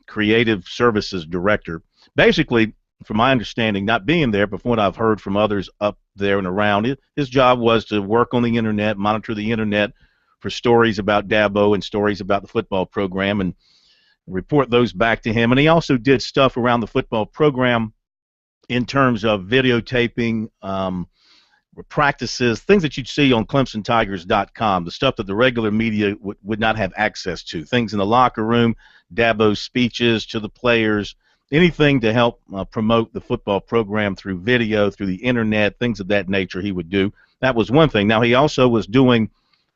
Creative Services Director. Basically, from my understanding, not being there, but from what I've heard from others up there and around it, his job was to work on the Internet, monitor the Internet for stories about Dabo and stories about the football program and report those back to him. And he also did stuff around the football program in terms of videotaping, practices, things that you'd see on ClemsonTigers.com, the stuff that the regular media would not have access to, things in the locker room, Dabo's speeches to the players, anything to help promote the football program through video, through the Internet, things of that nature he would do. That was one thing. Now, he also was doing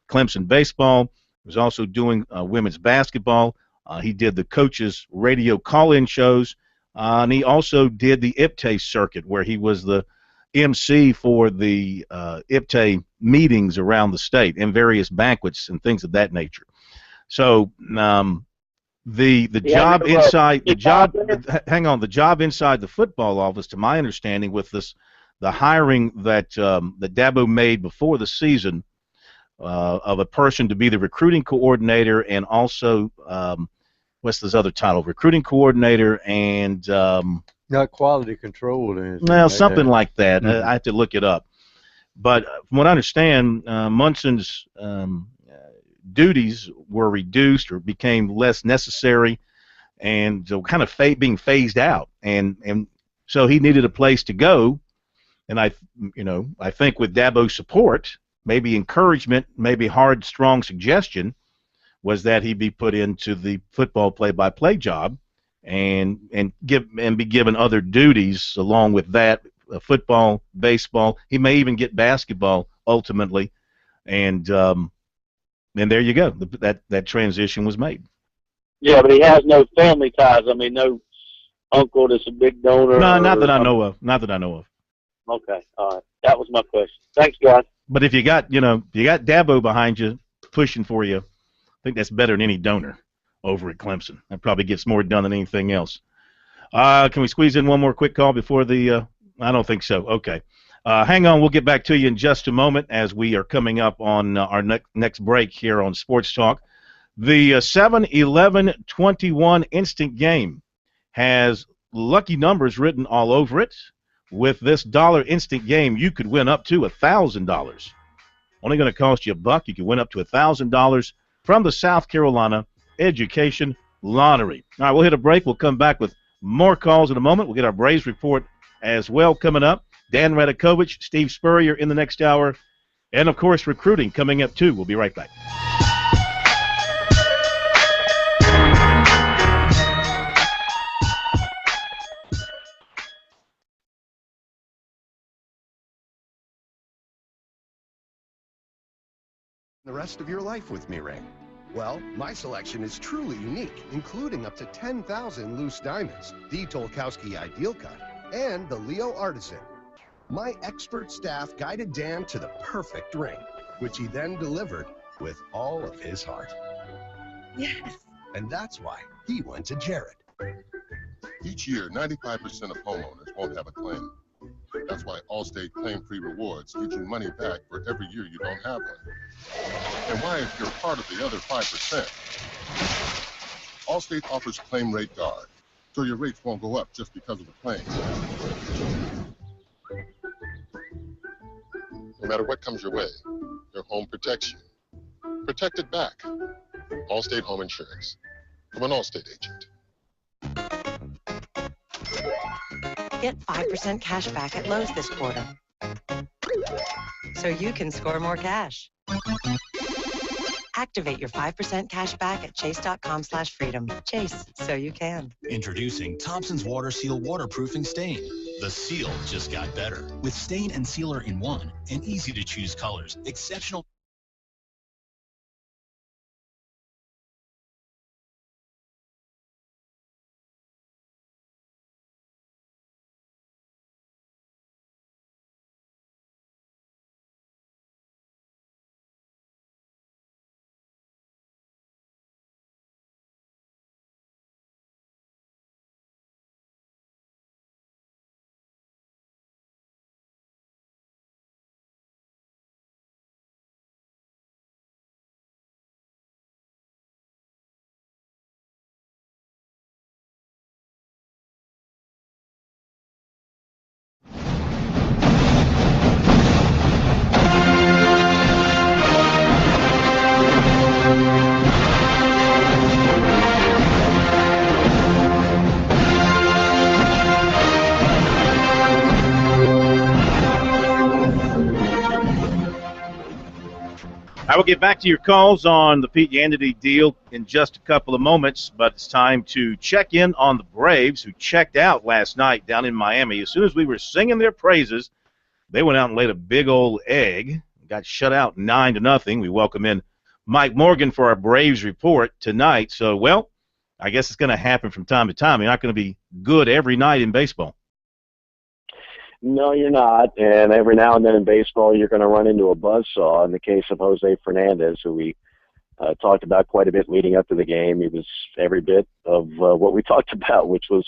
Clemson baseball. He was also doing women's basketball. He did the coaches' radio call-in shows, and he also did the IPTAY circuit, where he was the MC for the IPTAY meetings around the state and various banquets and things of that nature. So the job inside the job inside the football office, to my understanding, with the hiring that Dabo made before the season of a person to be the recruiting coordinator and also what's this other title? Recruiting coordinator and not quality control. Well, something like that. Mm-hmm. I have to look it up. But from what I understand, Munson's duties were reduced or became less necessary, and kind of being phased out. And so he needed a place to go. And I think with Dabo's support, maybe encouragement, maybe hard, strong suggestion, was that he be put into the football play-by-play job. And be given other duties along with that, football, baseball. He may even get basketball ultimately, and there you go. That transition was made. Yeah, but he has no family ties. I mean, no uncle that's a big donor. No, not that I know of. Not that I know of. Okay, all right. That was my question. Thanks, guys. But if you got Dabo behind you pushing for you, I think that's better than any donor over at Clemson. That probably gets more done than anything else. Can we squeeze in one more quick call before the I don't think so. Okay. Hang on. We'll get back to you in just a moment as we are coming up on our next break here on Sports Talk. The 7-11-21 instant game has lucky numbers written all over it. With this dollar instant game, you could win up to $1,000. Only going to cost you $1. You can win up to $1,000 from the South Carolina Education Lottery. All right, we'll hit a break. We'll come back with more calls in a moment. We'll get our Braves report as well coming up. Dan Radakovich, Steve Spurrier in the next hour, and, of course, recruiting coming up, too. We'll be right back. The rest of your life with me ring? Well, my selection is truly unique, including up to 10,000 loose diamonds, the Tolkowski Ideal Cut, and the Leo Artisan. My expert staff guided Dan to the perfect ring, which he then delivered with all of his heart. Yes. And that's why he went to Jared. Each year, 95% of homeowners won't have a claim. That's why Allstate Claim-Free Rewards gives you money back for every year you don't have one. And why, if you're part of the other 5%, Allstate offers Claim Rate Guard, so your rates won't go up just because of the claim. No matter what comes your way, your home protects you. Protect it back. Allstate Home Insurance. From an Allstate agent. Get 5% cash back at Lowe's this quarter, so you can score more cash. Activate your 5% cash back at chase.com/freedom. Chase, so you can. Introducing Thompson's Water Seal Waterproofing Stain. The seal just got better. With stain and sealer in one and easy-to-choose colors, exceptional... I will get back to your calls on the Pete Yandity deal in just a couple of moments, but it's time to check in on the Braves, who checked out last night down in Miami. As soon as we were singing their praises, they went out and laid a big old egg, got shut out 9-0. We welcome in Mike Morgan for our Braves report tonight. So, well, I guess it's going to happen from time to time. You're not going to be good every night in baseball. No, you're not. And every now and then in baseball, you're going to run into a buzzsaw. In the case of Jose Fernandez, who we talked about quite a bit leading up to the game, he was every bit of what we talked about, which was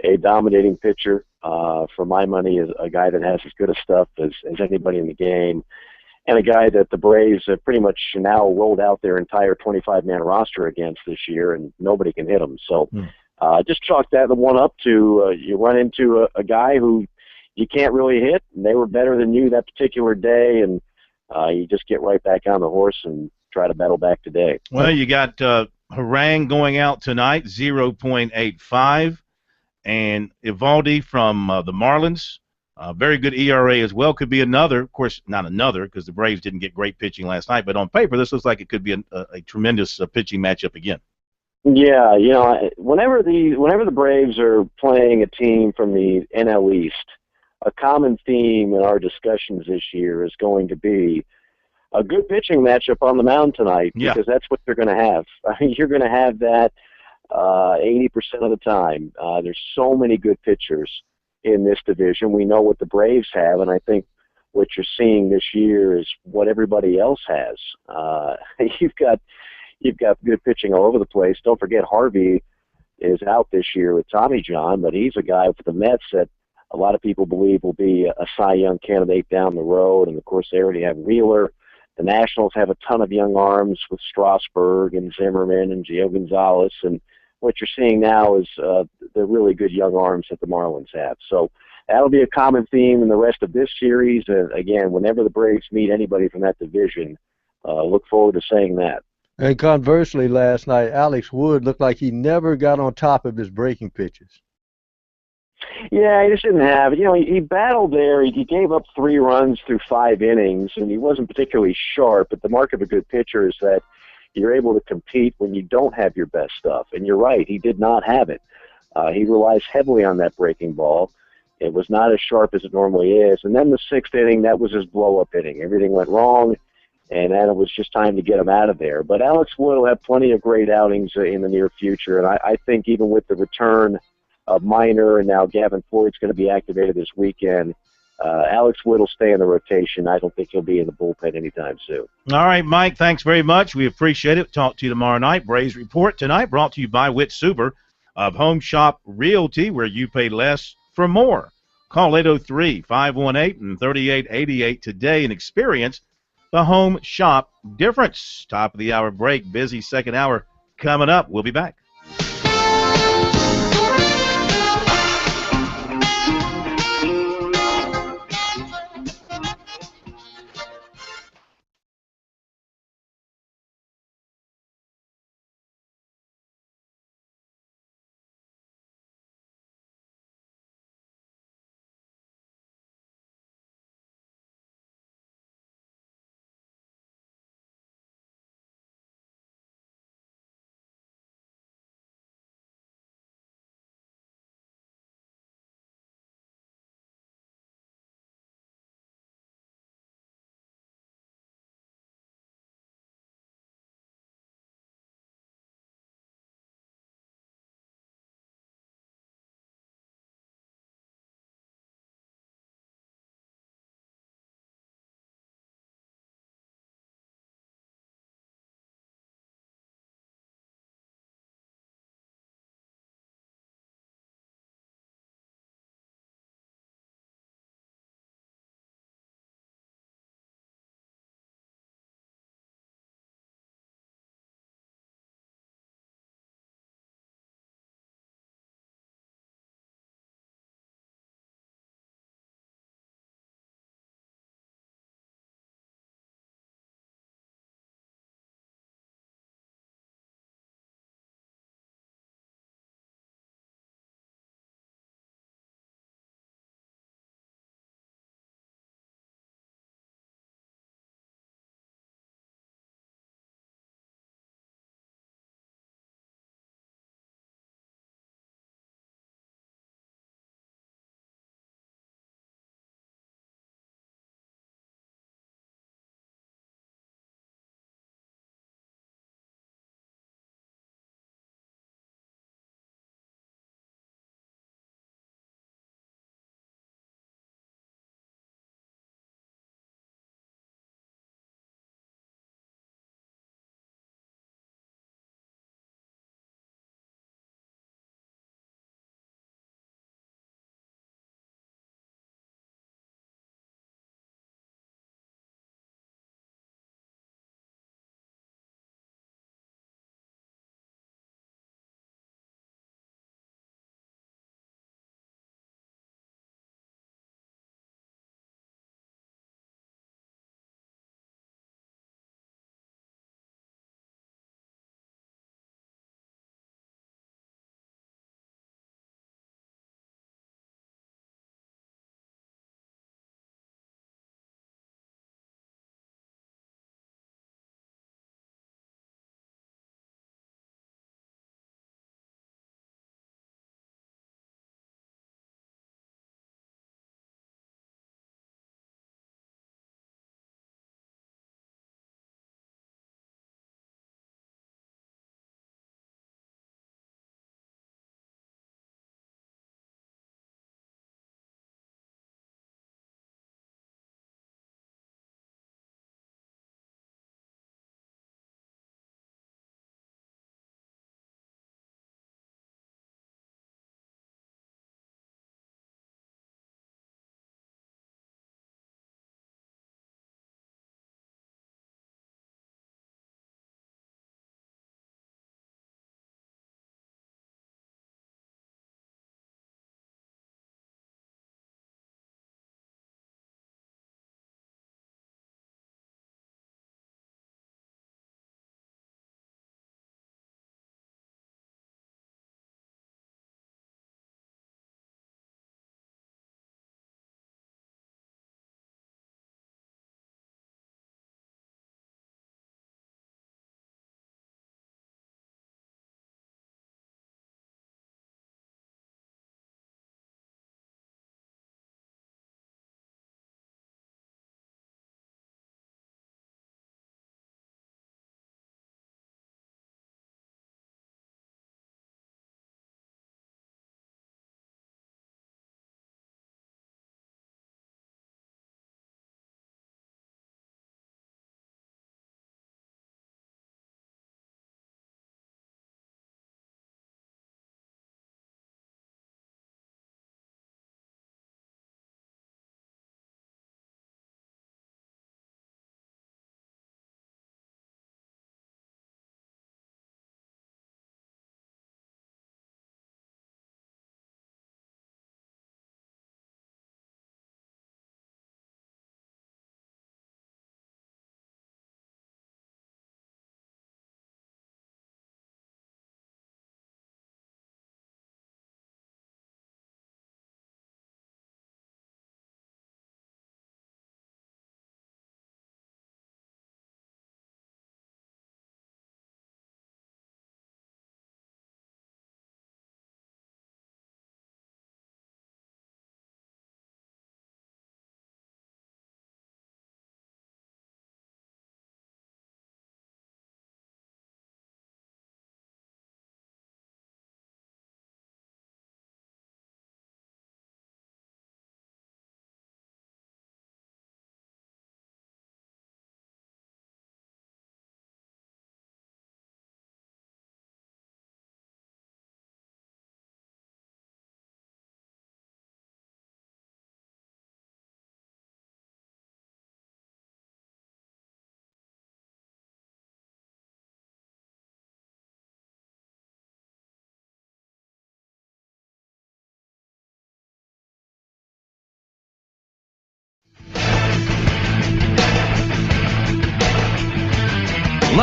a dominating pitcher. For my money, is a guy that has as good a stuff as anybody in the game, and a guy that the Braves have pretty much now rolled out their entire 25-man roster against this year, and nobody can hit him. So just chalk that one up to you run into a guy who you can't really hit, and they were better than you that particular day, and you just get right back on the horse and try to battle back today. Well, you got Harang going out tonight, 0.85, and Evaldi from the Marlins, very good ERA as well. Could be another, of course, not another, because the Braves didn't get great pitching last night, but on paper, this looks like it could be a tremendous pitching matchup again. Yeah, you know, whenever the Braves are playing a team from the NL East, a common theme in our discussions this year is going to be a good pitching matchup on the mound tonight, because that's what they're going to have. I mean, you're going to have that 80% of the time. There's so many good pitchers in this division. We know what the Braves have, and I think what you're seeing this year is what everybody else has. You've got good pitching all over the place. Don't forget Harvey is out this year with Tommy John, but he's a guy for the Mets that a lot of people believe will be a Cy Young candidate down the road. And, of course, they already have Wheeler. The Nationals have a ton of young arms with Strasburg and Zimmerman and Gio Gonzalez. And what you're seeing now is the really good young arms that the Marlins have. So that'll be a common theme in the rest of this series. And again, whenever the Braves meet anybody from that division, look forward to saying that. And conversely, last night, Alex Wood looked like he never got on top of his breaking pitches. Yeah, he just didn't have it. You know, he battled there. He gave up 3 runs through 5 innings, and he wasn't particularly sharp. But the mark of a good pitcher is that you're able to compete when you don't have your best stuff. And you're right, he did not have it. He relies heavily on that breaking ball. It was not as sharp as it normally is. And then the 6th inning, that was his blow-up inning. Everything went wrong, and then it was just time to get him out of there. But Alex Wood will have plenty of great outings in the near future, and I think even with the return of Minor, and now Gavin Floyd's going to be activated this weekend, Alex Wood will stay in the rotation. I don't think he'll be in the bullpen anytime soon. All right, Mike, thanks very much. We appreciate it. Talk to you tomorrow night. Braves Report tonight brought to you by Whit Suber of Home Shop Realty, where you pay less for more. Call 803-518-3888 today and experience the Home Shop difference. Top of the hour break, busy second hour coming up. We'll be back.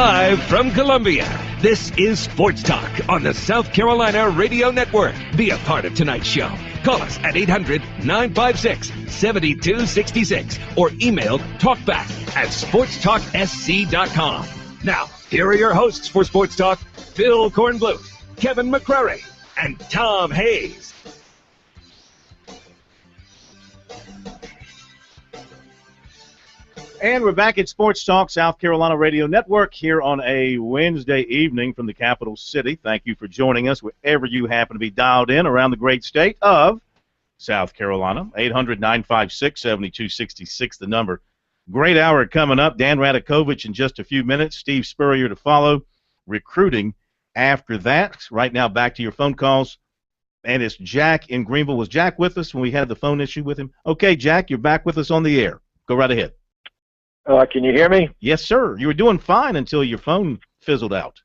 Live from Columbia, this is Sports Talk on the South Carolina Radio Network. Be a part of tonight's show. Call us at 800-956-7266 or email talkback@sportstalksc.com. Now, here are your hosts for Sports Talk, Phil Kornbluth, Kevin McCrary, and Tom Hayes. And we're back at Sports Talk, South Carolina Radio Network, here on a Wednesday evening from the capital city. Thank you for joining us wherever you happen to be dialed in around the great state of South Carolina. 800-956-7266, the number. Great hour coming up. Dan Radakovich in just a few minutes. Steve Spurrier to follow. Recruiting after that. Right now, back to your phone calls. And it's Jack in Greenville. Was Jack with us when we had the phone issue with him? Okay, Jack, you're back with us on the air. Go right ahead. Can you hear me? Yes, sir. You were doing fine until your phone fizzled out.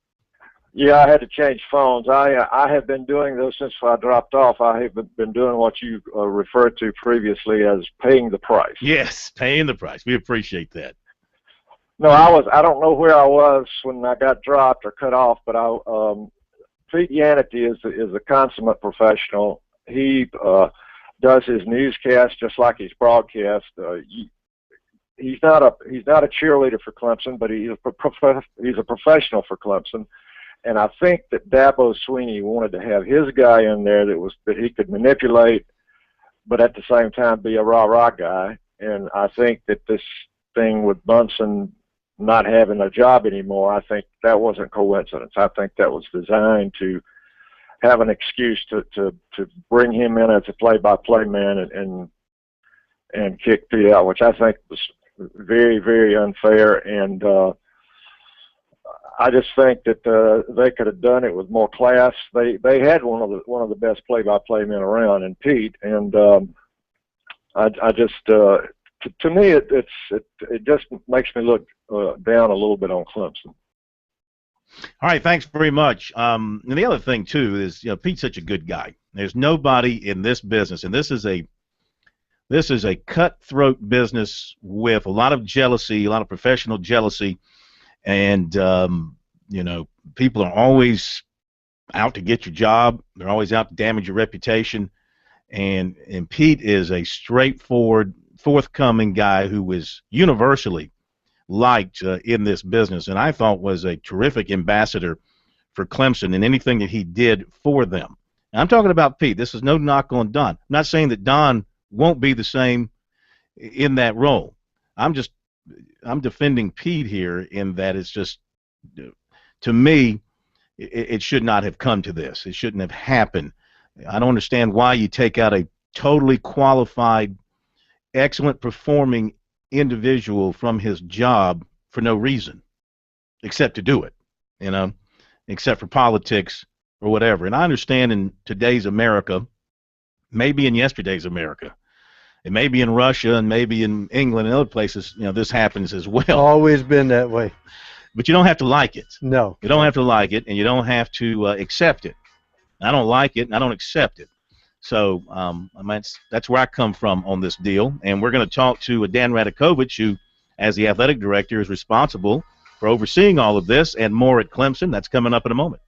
Yeah, I had to change phones. I have been doing those since I dropped off. I have been doing what you referred to previously as paying the price. Yes, paying the price. We appreciate that. No, I don't know where I was when I got dropped or cut off, but Pete Yanity is a consummate professional. He does his newscast just like his broadcast. He's not a cheerleader for Clemson, but he's a professional for Clemson, and I think that Dabo Sweeney wanted to have his guy in there that he could manipulate, but at the same time be a rah-rah guy. And I think that this thing with Bunsen not having a job anymore, I think that wasn't coincidence. I think that was designed to have an excuse to bring him in as a play-by-play man and kick Pete out, which I think was very, very unfair, and I just think that they could have done it with more class. They had one of the best play-by-play men around in Pete, and I just to me it just makes me look down a little bit on Clemson. All right, thanks very much. And the other thing too is, Pete's such a good guy. There's nobody in this business, and this is a cutthroat business with a lot of jealousy, a lot of professional jealousy, and people are always out to get your job. They're always out to damage your reputation. And Pete is a straightforward, forthcoming guy who is universally liked in this business, and I thought was a terrific ambassador for Clemson in anything that he did for them. And I'm talking about Pete. This is no knock on Don. I'm not saying that Don won't be the same in that role. I'm defending Pete here in that it's just, to me, it should not have come to this. It shouldn't have happened. I don't understand why you take out a totally qualified, excellent performing individual from his job for no reason, except to do it, except for politics or whatever. And I understand in today's America, maybe in yesterday's America, it may be in Russia and maybe in England and other places, this happens as well. Always been that way. But you don't have to like it. No. You don't have to like it, and you don't have to accept it. I don't like it, and I don't accept it. So that's where I come from on this deal. And we're going to talk to Dan Radakovich, who, as the athletic director, is responsible for overseeing all of this and more at Clemson. That's coming up in a moment.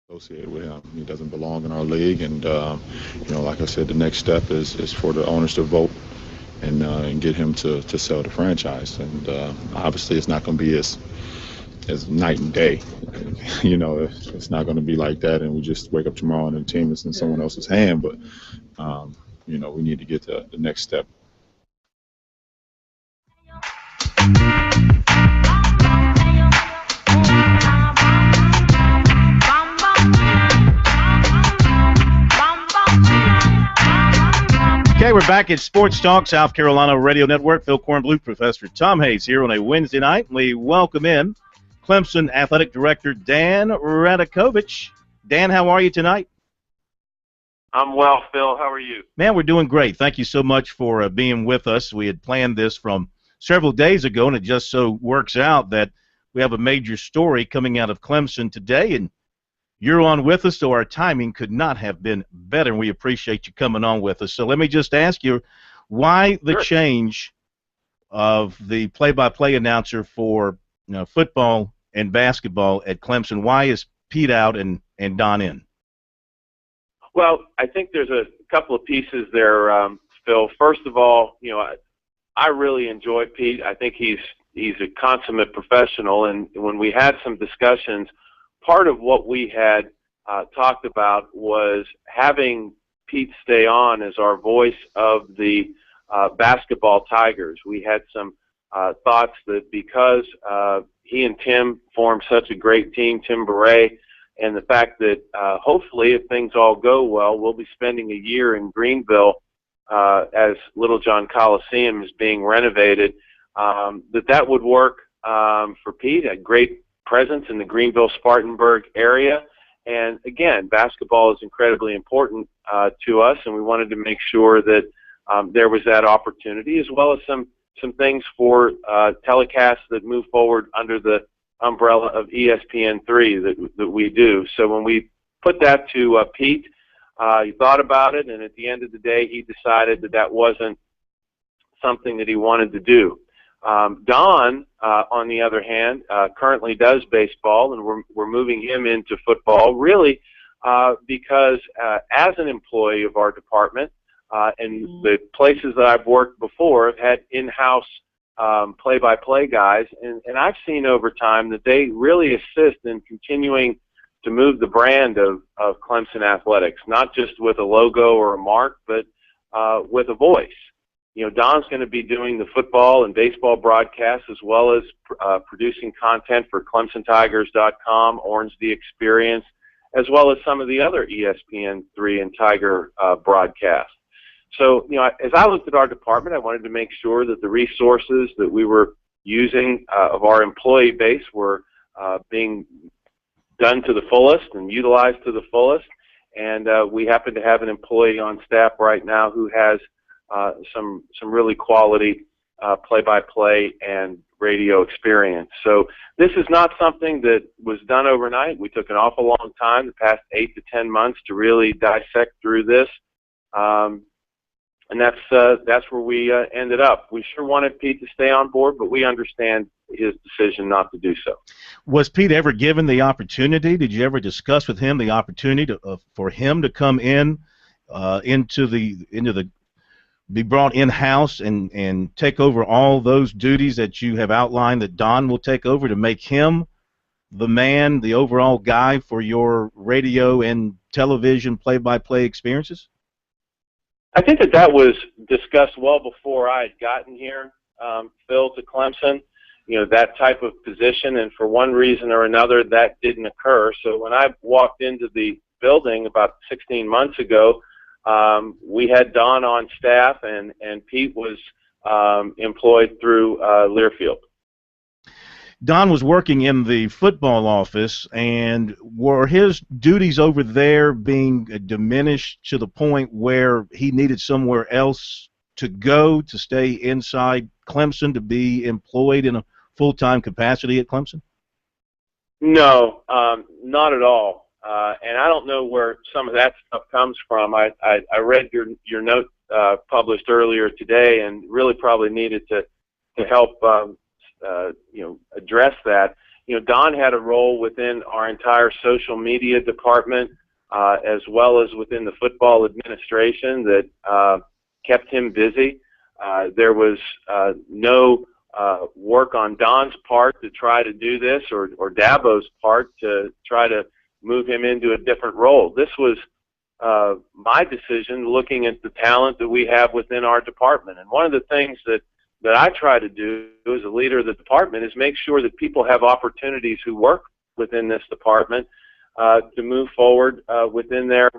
associated with him. He doesn't belong in our league, and like I said, the next step is for the owners to vote and get him to sell the franchise. And obviously, it's not going to be as night and day. It's not going to be like that, and we just wake up tomorrow and the team is in someone else's hand. But we need to get the next step. Okay, we're back at Sports Talk, South Carolina Radio Network. Phil Kornbluth, Professor Tom Hayes here on a Wednesday night. We welcome in Clemson Athletic Director Dan Radakovich. Dan, how are you tonight? I'm well, Phil. How are you? Man, we're doing great. Thank you so much for being with us. We had planned this from several days ago, and it just so works out that we have a major story coming out of Clemson today, and you're on with us, so our timing could not have been better, and we appreciate you coming on with us. So let me just ask you, why the change of the play-by-play announcer for football and basketball at Clemson? Why is Pete out and Don in? Well, I think there's a couple of pieces there, Phil. First of all, I really enjoy Pete. I think he's a consummate professional, and when we had some discussions, part of what we had talked about was having Pete stay on as our voice of the basketball Tigers. We had some thoughts that because he and Tim formed such a great team, Tim Beret, and the fact that hopefully if things all go well, we'll be spending a year in Greenville as Littlejohn Coliseum is being renovated, that would work for Pete. A great presence in the Greenville-Spartanburg area. And again, basketball is incredibly important to us, and we wanted to make sure that there was that opportunity, as well as some things for telecasts that move forward under the umbrella of ESPN3 that we do. So when we put that to Pete, he thought about it, and at the end of the day, he decided that wasn't something that he wanted to do. Don, on the other hand, currently does baseball, and we're moving him into football, really because as an employee of our department, and the places that I've worked before have had in-house play-by-play guys, and I've seen over time that they really assist in continuing to move the brand of Clemson athletics, not just with a logo or a mark, but with a voice. Don's going to be doing the football and baseball broadcasts, as well as producing content for ClemsonTigers.com, Orange the Experience, as well as some of the other ESPN3 and Tiger broadcasts. So, as I looked at our department, I wanted to make sure that the resources that we were using of our employee base were being done to the fullest and utilized to the fullest. And we happen to have an employee on staff right now who has some really quality play-by-play and radio experience. So this is not something that was done overnight. We took an awful long time, the past 8 to 10 months, to really dissect through this. And that's where we ended up. We sure wanted Pete to stay on board, but we understand his decision not to do so. Was Pete ever given the opportunity? Did you ever discuss with him the opportunity for him to come in into the be brought in-house and take over all those duties that you have outlined that Don will take over, to make him the man, the overall guy for your radio and television play-by-play experiences? I think that was discussed well before I had gotten here, Phil, to Clemson, that type of position, and for one reason or another that didn't occur. So when I walked into the building about 16 months ago, we had Don on staff, and Pete was employed through Learfield. Don was working in the football office, and were his duties over there being diminished to the point where he needed somewhere else to go to stay inside Clemson, to be employed in a full-time capacity at Clemson? No, not at all. And I don't know where some of that stuff comes from. I read your note published earlier today, and really probably needed to help address that. Don had a role within our entire social media department, as well as within the football administration that kept him busy. There was no work on Don's part to try to do this, or Dabo's part to try to move him into a different role. This was my decision, looking at the talent that we have within our department. And one of the things that I try to do as a leader of the department is make sure that people have opportunities who work within this department to move forward within their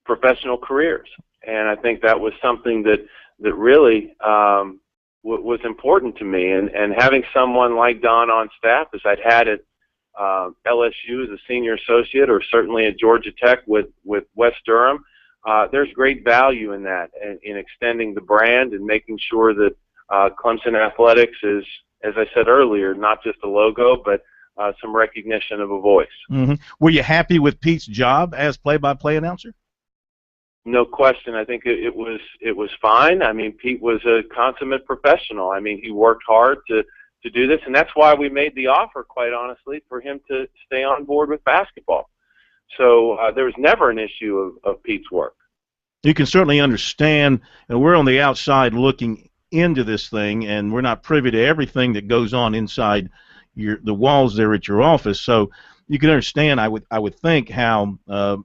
professional careers. And I think that was something that really was important to me. And having someone like Don on staff, as I'd had at LSU as a senior associate, or certainly at Georgia Tech with West Durham, there's great value in that, in extending the brand and making sure that Clemson Athletics is, as I said earlier, not just a logo, but some recognition of a voice. Mm-hmm. Were you happy with Pete's job as play-by-play announcer? No question. I think it was fine. I mean, Pete was a consummate professional. I mean, he worked hard to do this, and that's why we made the offer, quite honestly, for him to stay on board with basketball. So there was never an issue of Pete's work. You can certainly understand, and we're on the outside looking into this thing, and we're not privy to everything that goes on inside the walls there at your office. So you can understand, I would think, how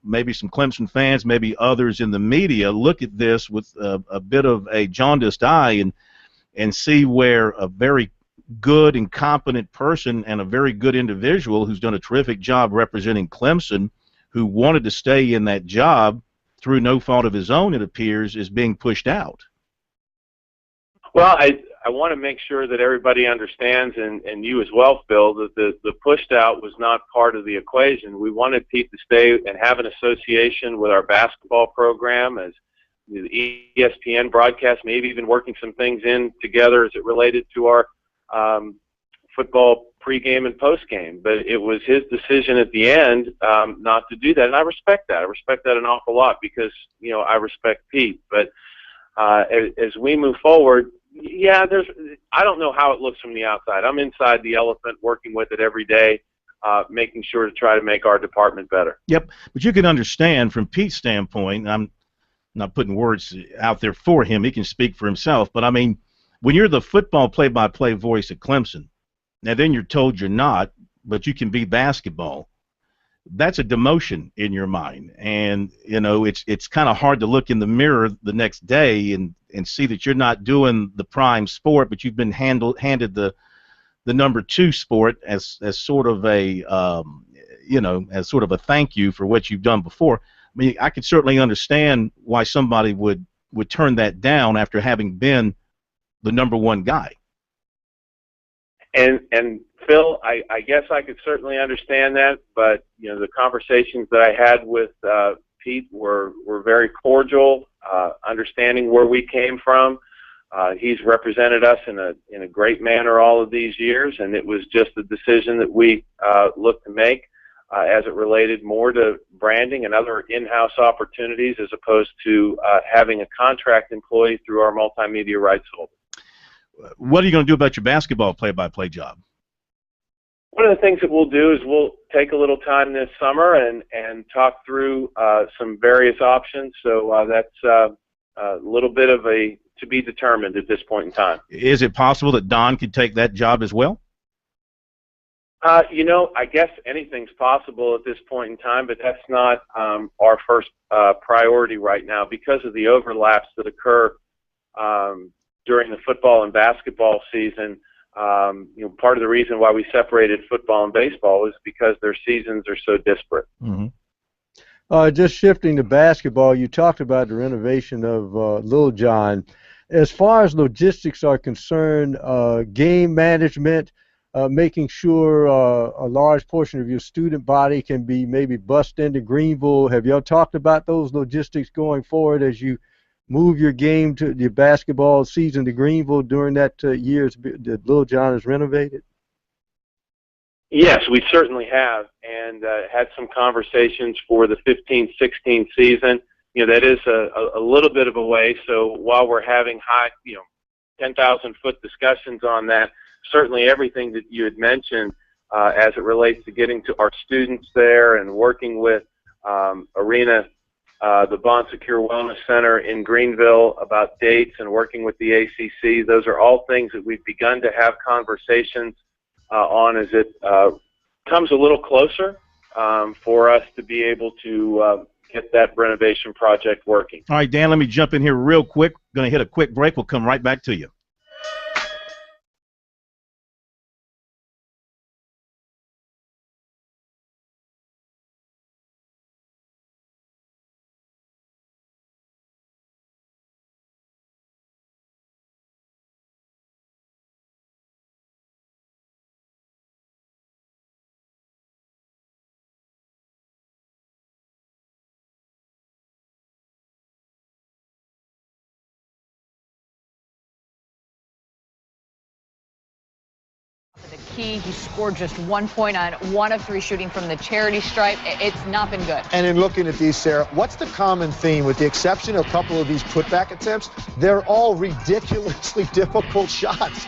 maybe some Clemson fans, maybe others in the media, look at this with a bit of a jaundiced eye and see where a very good and competent person and a very good individual who's done a terrific job representing Clemson, who wanted to stay in that job through no fault of his own, it appears, is being pushed out. Well, I want to make sure that everybody understands, and you as well, Phil, that the pushed out was not part of the equation. We wanted Pete to stay and have an association with our basketball program, as the ESPN broadcast, maybe even working some things in together as it related to our football pregame and postgame. But it was his decision at the end not to do that, and I respect that. I respect that an awful lot because, I respect Pete. But as we move forward, yeah, I don't know how it looks from the outside. I'm inside the elephant, working with it every day, making sure to try to make our department better. Yep, but you can understand from Pete's standpoint, and I'm not putting words out there for him, he can speak for himself, but I mean, when you're the football play-by-play voice at Clemson, now then you're told you're not, but you can be basketball, that's a demotion in your mind. And, it's kind of hard to look in the mirror the next day and see that you're not doing the prime sport, but you've been handed the number 2 sport as sort of a, as sort of a thank you for what you've done before. I mean, I could certainly understand why somebody would turn that down after having been the number 1 guy. And Phil, I guess I could certainly understand that, but the conversations that I had with Pete were very cordial, understanding where we came from. He's represented us in a great manner all of these years, and it was just a decision that we looked to make as it related more to branding and other in-house opportunities, as opposed to having a contract employee through our multimedia rights holder. What are you going to do about your basketball play-by-play job? One of the things that we'll do is we'll take a little time this summer and talk through some various options. So that's a little bit of a to be determined at this point in time. Is it possible that Don could take that job as well? I guess anything's possible at this point in time, but that's not our first priority right now because of the overlaps that occur during the football and basketball season. Part of the reason why we separated football and baseball is because their seasons are so disparate. Mm-hmm. Just shifting to basketball, you talked about the renovation of Lil John. As far as logistics are concerned, game management, making sure a large portion of your student body can be maybe bussed into Greenville. Have y'all talked about those logistics going forward as you move your game to your basketball season to Greenville during that year that Lil John is renovated? Yes, we certainly have, and had some conversations for the 15-16 season. That is a little bit of a way. So while we're having high, 10,000-foot discussions on that, certainly everything that you had mentioned as it relates to getting to our students there and working with Arena, the Bon Secure Wellness Center in Greenville about dates and working with the ACC. Those are all things that we've begun to have conversations on as it comes a little closer for us to be able to get that renovation project working. All right, Dan, let me jump in here real quick. Going to hit a quick break. We'll come right back to you. The key, he scored just 1 point on 1 of 3 shooting from the charity stripe. It's not been good. And in looking at these, Sarah, what's the common theme? With the exception of a couple of these putback attempts, they're all ridiculously difficult shots.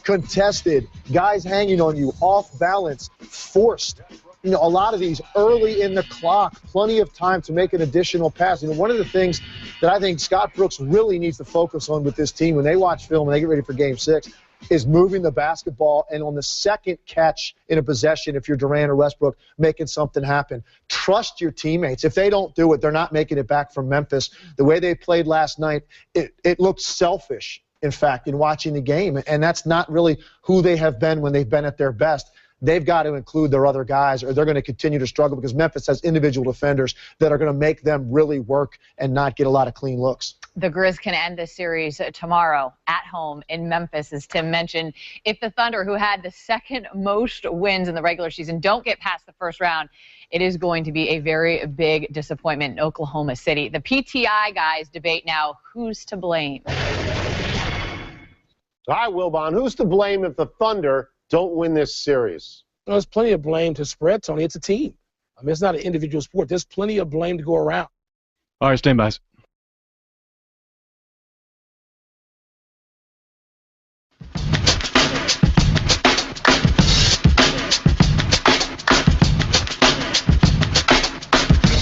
Contested, guys hanging on you, off balance, forced. You know, a lot of these early in the clock, plenty of time to make an additional pass. You know, one of the things that I think Scott Brooks really needs to focus on with this team when they watch film and they get ready for Game 6 is moving the basketball, and on the second catch in a possession, if you're Durant or Westbrook, making something happen. Trust your teammates. If they don't do it, they're not making it back from Memphis. The way they played last night, it looked selfish, in fact, in watching the game, and that's not really who they have been when they've been at their best. They've got to include their other guys, or they're going to continue to struggle because Memphis has individual defenders that are going to make them really work and not get a lot of clean looks. The Grizz can end this series tomorrow at home in Memphis, as Tim mentioned. If the Thunder, who had the second most wins in the regular season, don't get past the first round, it is going to be a very big disappointment in Oklahoma City. The PTI guys debate now who's to blame. Hi, Wilbon. Who's to blame if the Thunder don't win this series? Well, there's plenty of blame to spread, Tony. It's a team. I mean, it's not an individual sport. There's plenty of blame to go around. All right, stand by.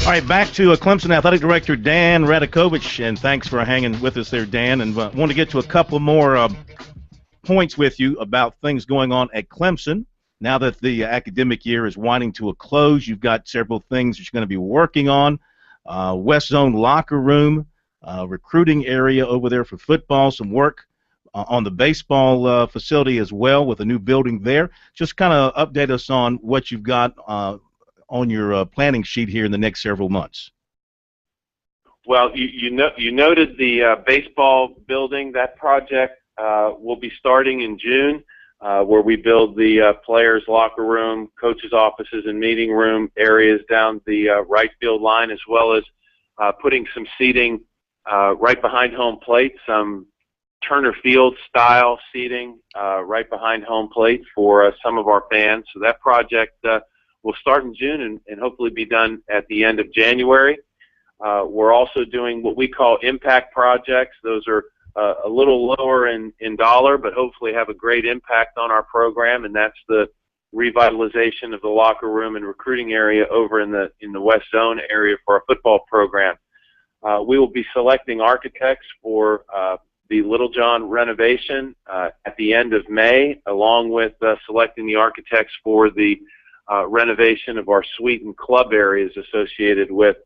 All right, back to Clemson Athletic Director Dan Radakovich, and thanks for hanging with us there, Dan. And want to get to a couple more points with you about things going on at Clemson. Now that the academic year is winding to a close, you've got several things that you're going to be working on. West Zone locker room, recruiting area over there for football, some work on the baseball facility as well with a new building there. Just kind of update us on what you've got on your planning sheet here in the next several months. Well, you noted the baseball building. That project will be starting in June, where we build the players' locker room, coaches' offices, and meeting room areas down the right field line, as well as putting some seating right behind home plate, some Turner Field style seating right behind home plate for some of our fans. So that project will start in June and hopefully be done at the end of January. We're also doing what we call impact projects. Those are a little lower in dollar, but hopefully have a great impact on our program, and that's the revitalization of the locker room and recruiting area over in the West Zone area for our football program. We will be selecting architects for the Littlejohn renovation at the end of May, along with selecting the architects for the renovation of our suite and club areas associated with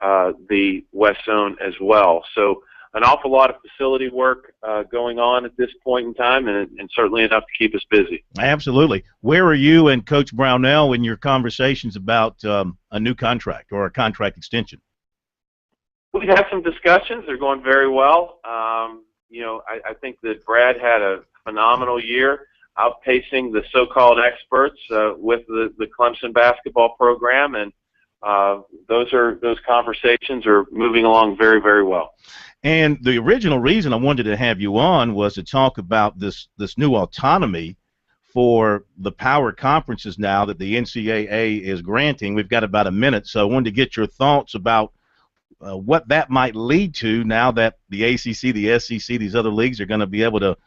the West Zone as well. So an awful lot of facility work going on at this point in time, and certainly enough to keep us busy. Absolutely. Where are you and Coach Brownell in your conversations about a new contract or a contract extension? We've had some discussions. They're going very well. I think that Brad had a phenomenal year, outpacing the so-called experts with the Clemson basketball program, and those conversations are moving along very, very well. And the original reason I wanted to have you on was to talk about this new autonomy for the power conferences now that the NCAA is granting. We've got about a minute, so I wanted to get your thoughts about what that might lead to now that the ACC, the SEC, these other leagues are going to be able to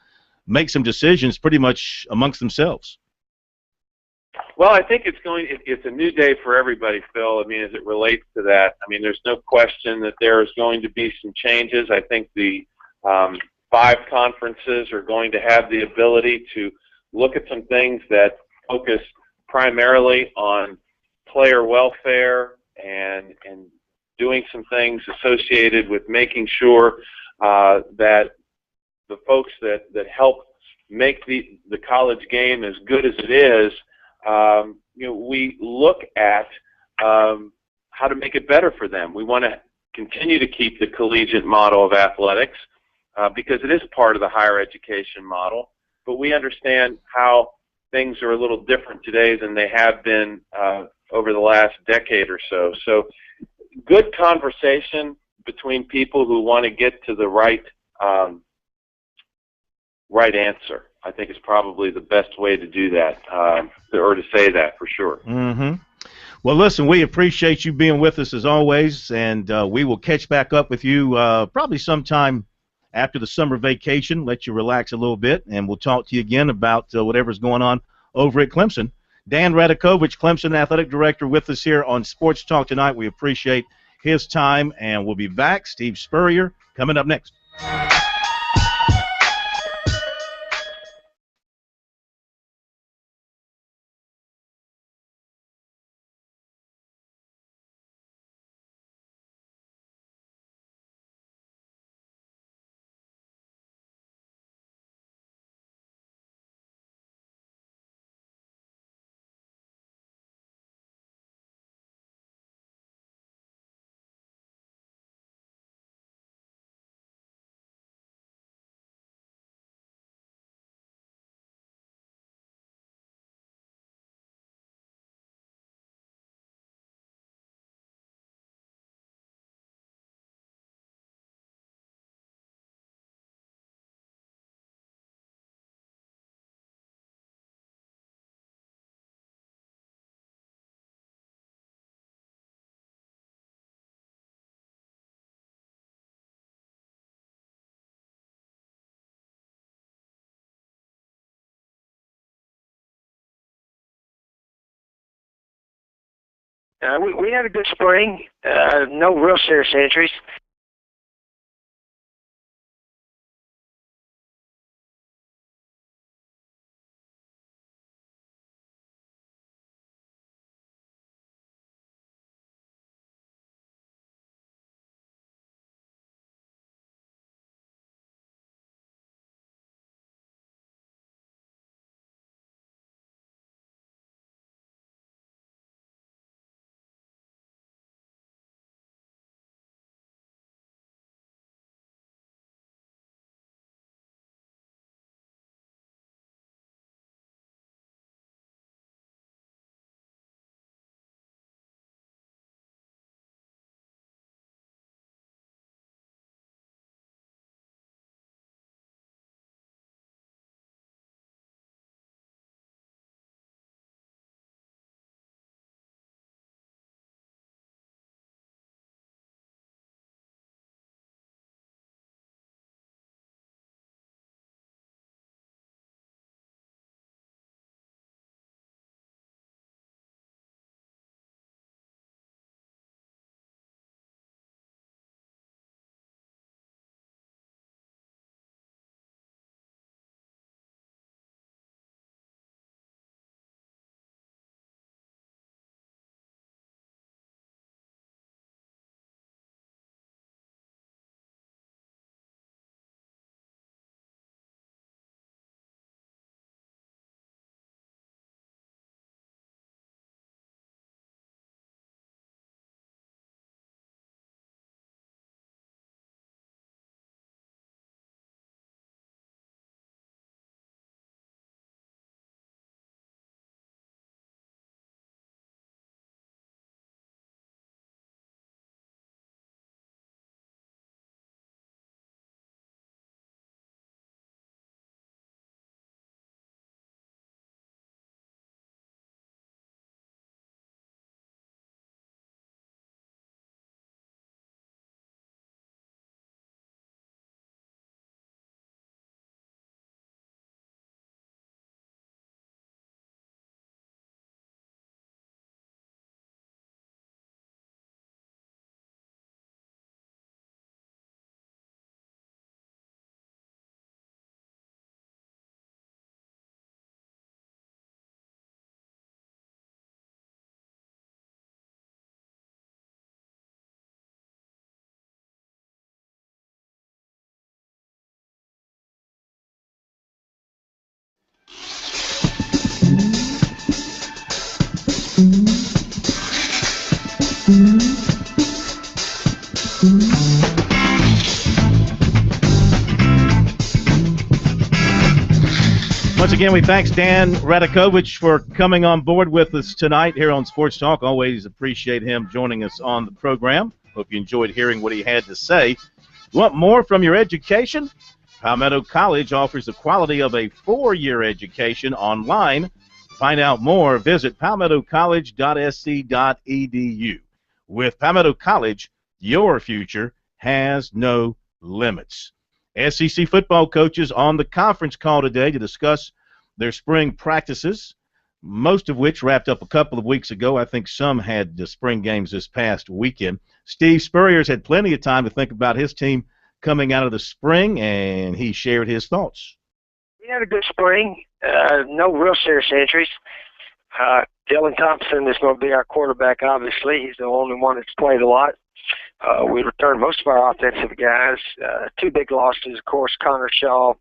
make some decisions pretty much amongst themselves. Well, I think it's a new day for everybody, Phil. I mean, as it relates to that, I mean, there's no question that there is going to be some changes. I think the 5 conferences are going to have the ability to look at some things that focus primarily on player welfare and doing some things associated with making sure that the folks that help make the college game as good as it is, we look at how to make it better for them. We want to continue to keep the collegiate model of athletics because it is part of the higher education model, but we understand how things are a little different today than they have been over the last decade or so. So good conversation between people who want to get to the right answer, I think, is probably the best way to do that, or to say that for sure. Mm-hmm. Well, listen, we appreciate you being with us as always, and we will catch back up with you probably sometime after the summer vacation, let you relax a little bit, and we'll talk to you again about whatever's going on over at Clemson. Dan Radakovich, Clemson Athletic Director, with us here on Sports Talk tonight. We appreciate his time, and we'll be back. Steve Spurrier coming up next. We had a good spring. No real serious injuries. Once again, we thank Dan Radakovich for coming on board with us tonight here on Sports Talk. Always appreciate him joining us on the program. Hope you enjoyed hearing what he had to say. Want more from your education? Palmetto College offers the quality of a 4-year education online. Find out more, visit palmettocollege.sc.edu. With Palmetto College, your future has no limits. SEC football coaches on the conference call today to discuss their spring practices, most of which wrapped up a couple of weeks ago. I think some had the spring games this past weekend. Steve Spurrier's had plenty of time to think about his team coming out of the spring, and he shared his thoughts. We had a good spring. No real serious injuries. Dylan Thompson is going to be our quarterback, obviously. He's the only one that's played a lot. We returned most of our offensive guys. 2 big losses, of course, Connor Shaw,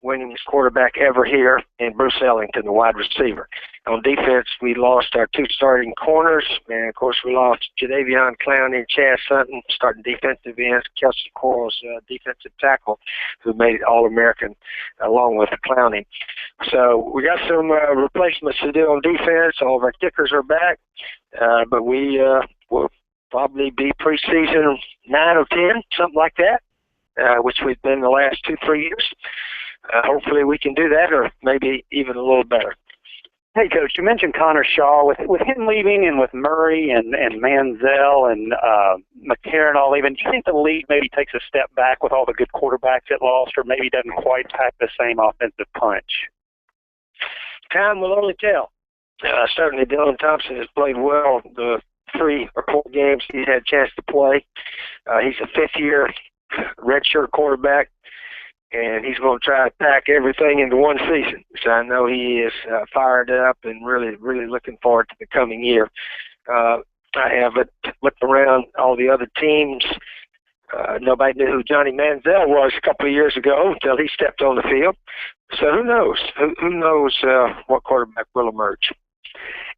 winningest quarterback ever here, and Bruce Ellington, the wide receiver. On defense, we lost our 2 starting corners, and, of course, we lost Jadavion Clowney and Chaz Sutton, starting defensive ends, Kelsey Quarles, defensive tackle, who made it All-American along with Clowney. So we got some replacements to do on defense. All of our kickers are back, but we will probably be preseason 9 or 10, something like that, which we've been the last 2-3 years. Hopefully we can do that, or maybe even a little better. Hey, Coach, you mentioned Connor Shaw. With him leaving and with Murray and Manziel and McCarron all leaving, do you think the league maybe takes a step back with all the good quarterbacks it lost, or maybe doesn't quite pack the same offensive punch? Time will only tell. Certainly Dylan Thompson has played well the 3 or 4 games he's had a chance to play. He's a 5th-year redshirt quarterback, and he's going to try to pack everything into one season. So I know he is fired up and really, really looking forward to the coming year. I haven't looked around all the other teams. Nobody knew who Johnny Manziel was a couple of years ago until he stepped on the field. So who knows? Who knows what quarterback will emerge?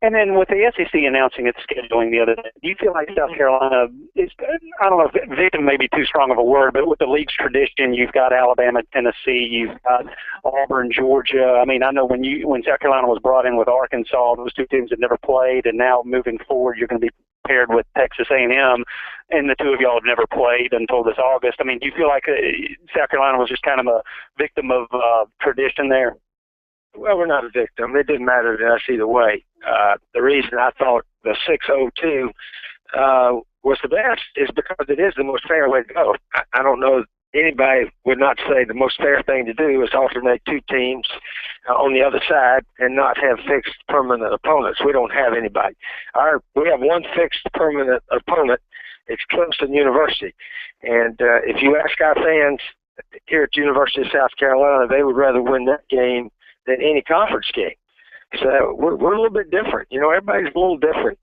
And then with the SEC announcing its scheduling the other day, do you feel like South Carolina is, I don't know if victim may be too strong of a word, but with the league's tradition, you've got Alabama, Tennessee, you've got Auburn, Georgia. I mean, I know when South Carolina was brought in with Arkansas, those 2 teams had never played, and now moving forward, you're going to be paired with Texas A&M, and the 2 of y'all have never played until this August. I mean, do you feel like South Carolina was just kind of a victim of tradition there? Well, we're not a victim. It didn't matter to us either way. The reason I thought the 6-0-2 was the best is because it is the most fair way to go. I don't know, anybody would not say the most fair thing to do is alternate 2 teams on the other side and not have fixed permanent opponents. We don't have anybody. We have 1 fixed permanent opponent. It's Clemson University. And if you ask our fans here at the University of South Carolina, they would rather win that game than any conference game. So we're a little bit different. You know, everybody's a little different.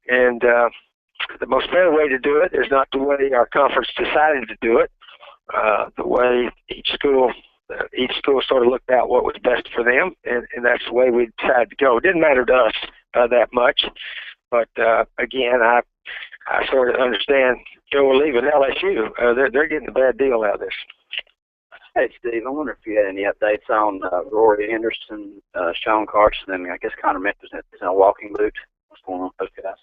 And the most fair way to do it is not the way our conference decided to do it, the way each school sort of looked at what was best for them, and that's the way we decided to go. It didn't matter to us that much. But, again, I sort of understand, we're leaving LSU. They're getting a bad deal out of this. Hey, Steve, I wonder if you had any updates on Rory Anderson, Sean Carson, and I guess Connor Memphis is in a walking boot. What's going on with those guys?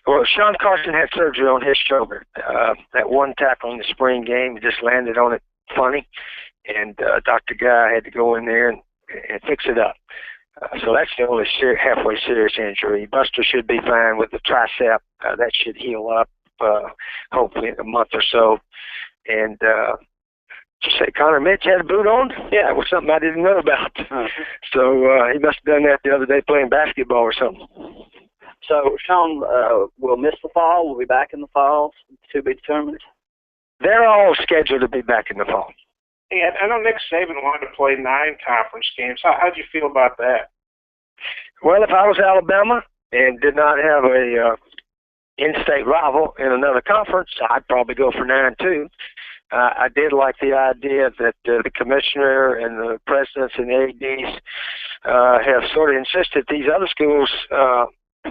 Well, Sean Carson had surgery on his shoulder. That one tackle in the spring game, he just landed on it funny, and Dr. Guy had to go in there and fix it up. So that's the only halfway serious injury. Buster should be fine with the tricep. That should heal up hopefully in a month or so. And you say Connor Mitch had a boot on? Yeah, it was something I didn't know about. So he must have done that the other day playing basketball or something. So Sean will miss the fall. Will be back in the fall to be determined. They're all scheduled to be back in the fall. Yeah, I know Nick Saban wanted to play 9 conference games. How'd you feel about that? Well, if I was Alabama and did not have a in-state rival in another conference, I'd probably go for 9 too. I did like the idea that the commissioner and the presidents and the ADs have sort of insisted these other schools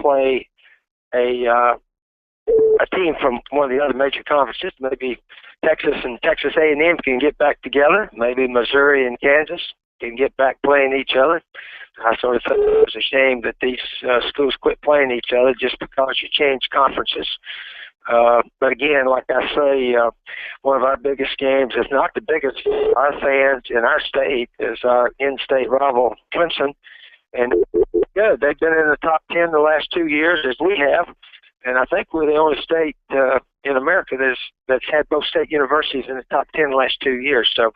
play a team from one of the other major conferences. Maybe Texas and Texas A&M can get back together. Maybe Missouri and Kansas can get back playing each other. I sort of thought it was a shame that these schools quit playing each other just because you change conferences. But again, like I say, one of our biggest games, if not the biggest, our fans in our state is our in-state rival, Clemson. And good, they've been in the top 10 the last 2 years, as we have. And I think we're the only state in America that's had both state universities in the top 10 the last 2 years. So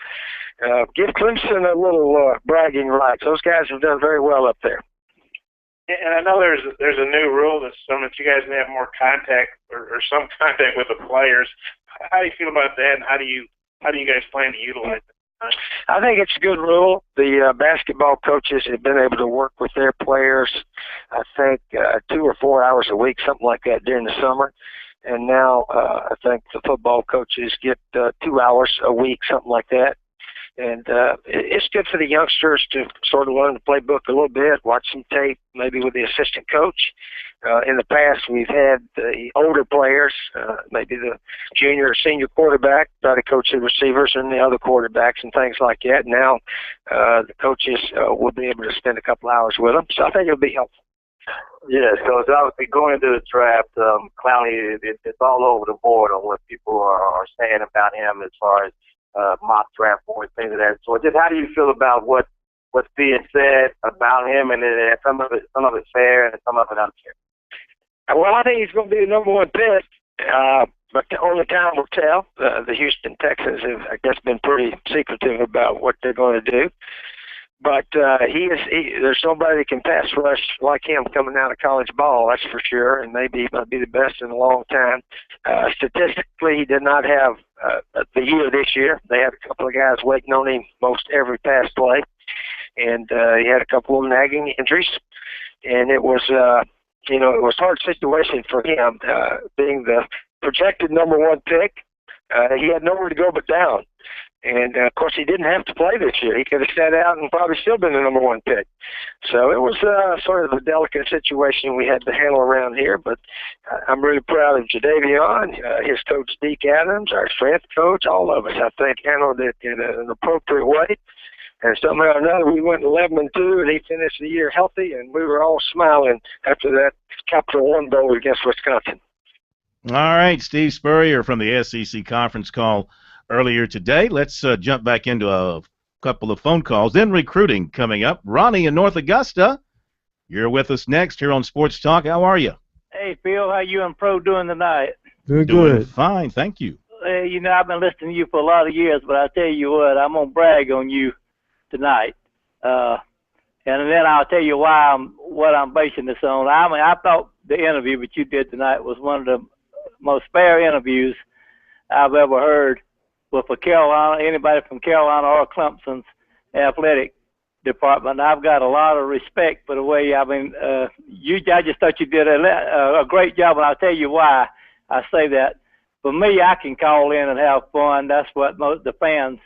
give Clemson a little bragging rights. Those guys have done very well up there. And I know there's a new rule that you guys may have more contact or some contact with the players. How do you feel about that, and how do you guys plan to utilize it? I think it's a good rule. The basketball coaches have been able to work with their players, I think, 2 or 4 hours a week, something like that during the summer. And now I think the football coaches get 2 hours a week, something like that. And it's good for the youngsters to sort of learn the playbook a little bit, watch some tape, maybe with the assistant coach. In the past, we've had the older players, maybe the junior or senior quarterback, try to coach the receivers and the other quarterbacks and things like that. Now the coaches will be able to spend a couple hours with them. So I think it'll be helpful. Yeah, so it's obviously going into the draft, Clowney, it's all over the board on what people are saying about him as far as mock draft boards, things of that sort. Just how do you feel about what's being said about him, and some of it fair and some of it unfair? Well, I think he's going to be the number 1 pick, but only time will tell. The Houston Texans have, I guess, been pretty secretive about what they're going to do. But there's nobody that can pass rush like him coming out of college ball, that's for sure, and maybe he might be the best in a long time. Statistically, he did not have the year this year. They had a couple of guys waiting on him most every pass play, and he had a couple of nagging injuries, and it was it was a hard situation for him, being the projected number 1 pick. He had nowhere to go but down. And, of course, he didn't have to play this year. He could have sat out and probably still been the number 1 pick. So it was sort of a delicate situation we had to handle around here. But I'm really proud of Jadeveon, his coach, Deke Adams, our strength coach, all of us, I think, handled it in an appropriate way. And somehow or another, we went 11-2, and he finished the year healthy, and we were all smiling after that Capital One Bowl against Wisconsin. All right, Steve Spurrier from the SEC conference call earlier today. Let's jump back into a couple of phone calls. Then recruiting coming up. Ronnie in North Augusta, you're with us next here on Sports Talk. How are you? Hey, Phil, how you and Pro doing tonight? Doing good. Fine, thank you. I've been listening to you for a lot of years, but I tell you what, I'm going to brag on you tonight. And then I'll tell you what I'm basing this on. I thought the interview that you did tonight was one of the most fair interviews I've ever heard with anybody from Carolina or Clemson's athletic department. I've got a lot of respect for the way, I just thought you did a great job, and I'll tell you why I say that. For me, I can call in and have fun. That's what most the fans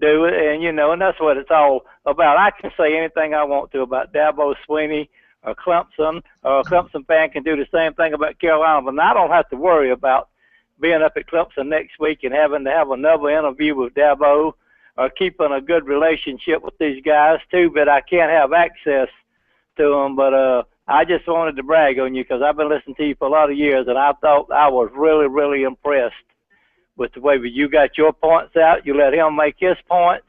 do, and that's what it's all about. I can say anything I want to about Dabo Swinney or a Clemson fan can do the same thing about Carolina, but I don't have to worry about being up at Clemson next week and having to have another interview with Dabo or keeping a good relationship with these guys. Too bad I can't have access to them, but I just wanted to brag on you because I've been listening to you for a lot of years, and I thought I was really, really impressed with the way you got your points out. You let him make his points.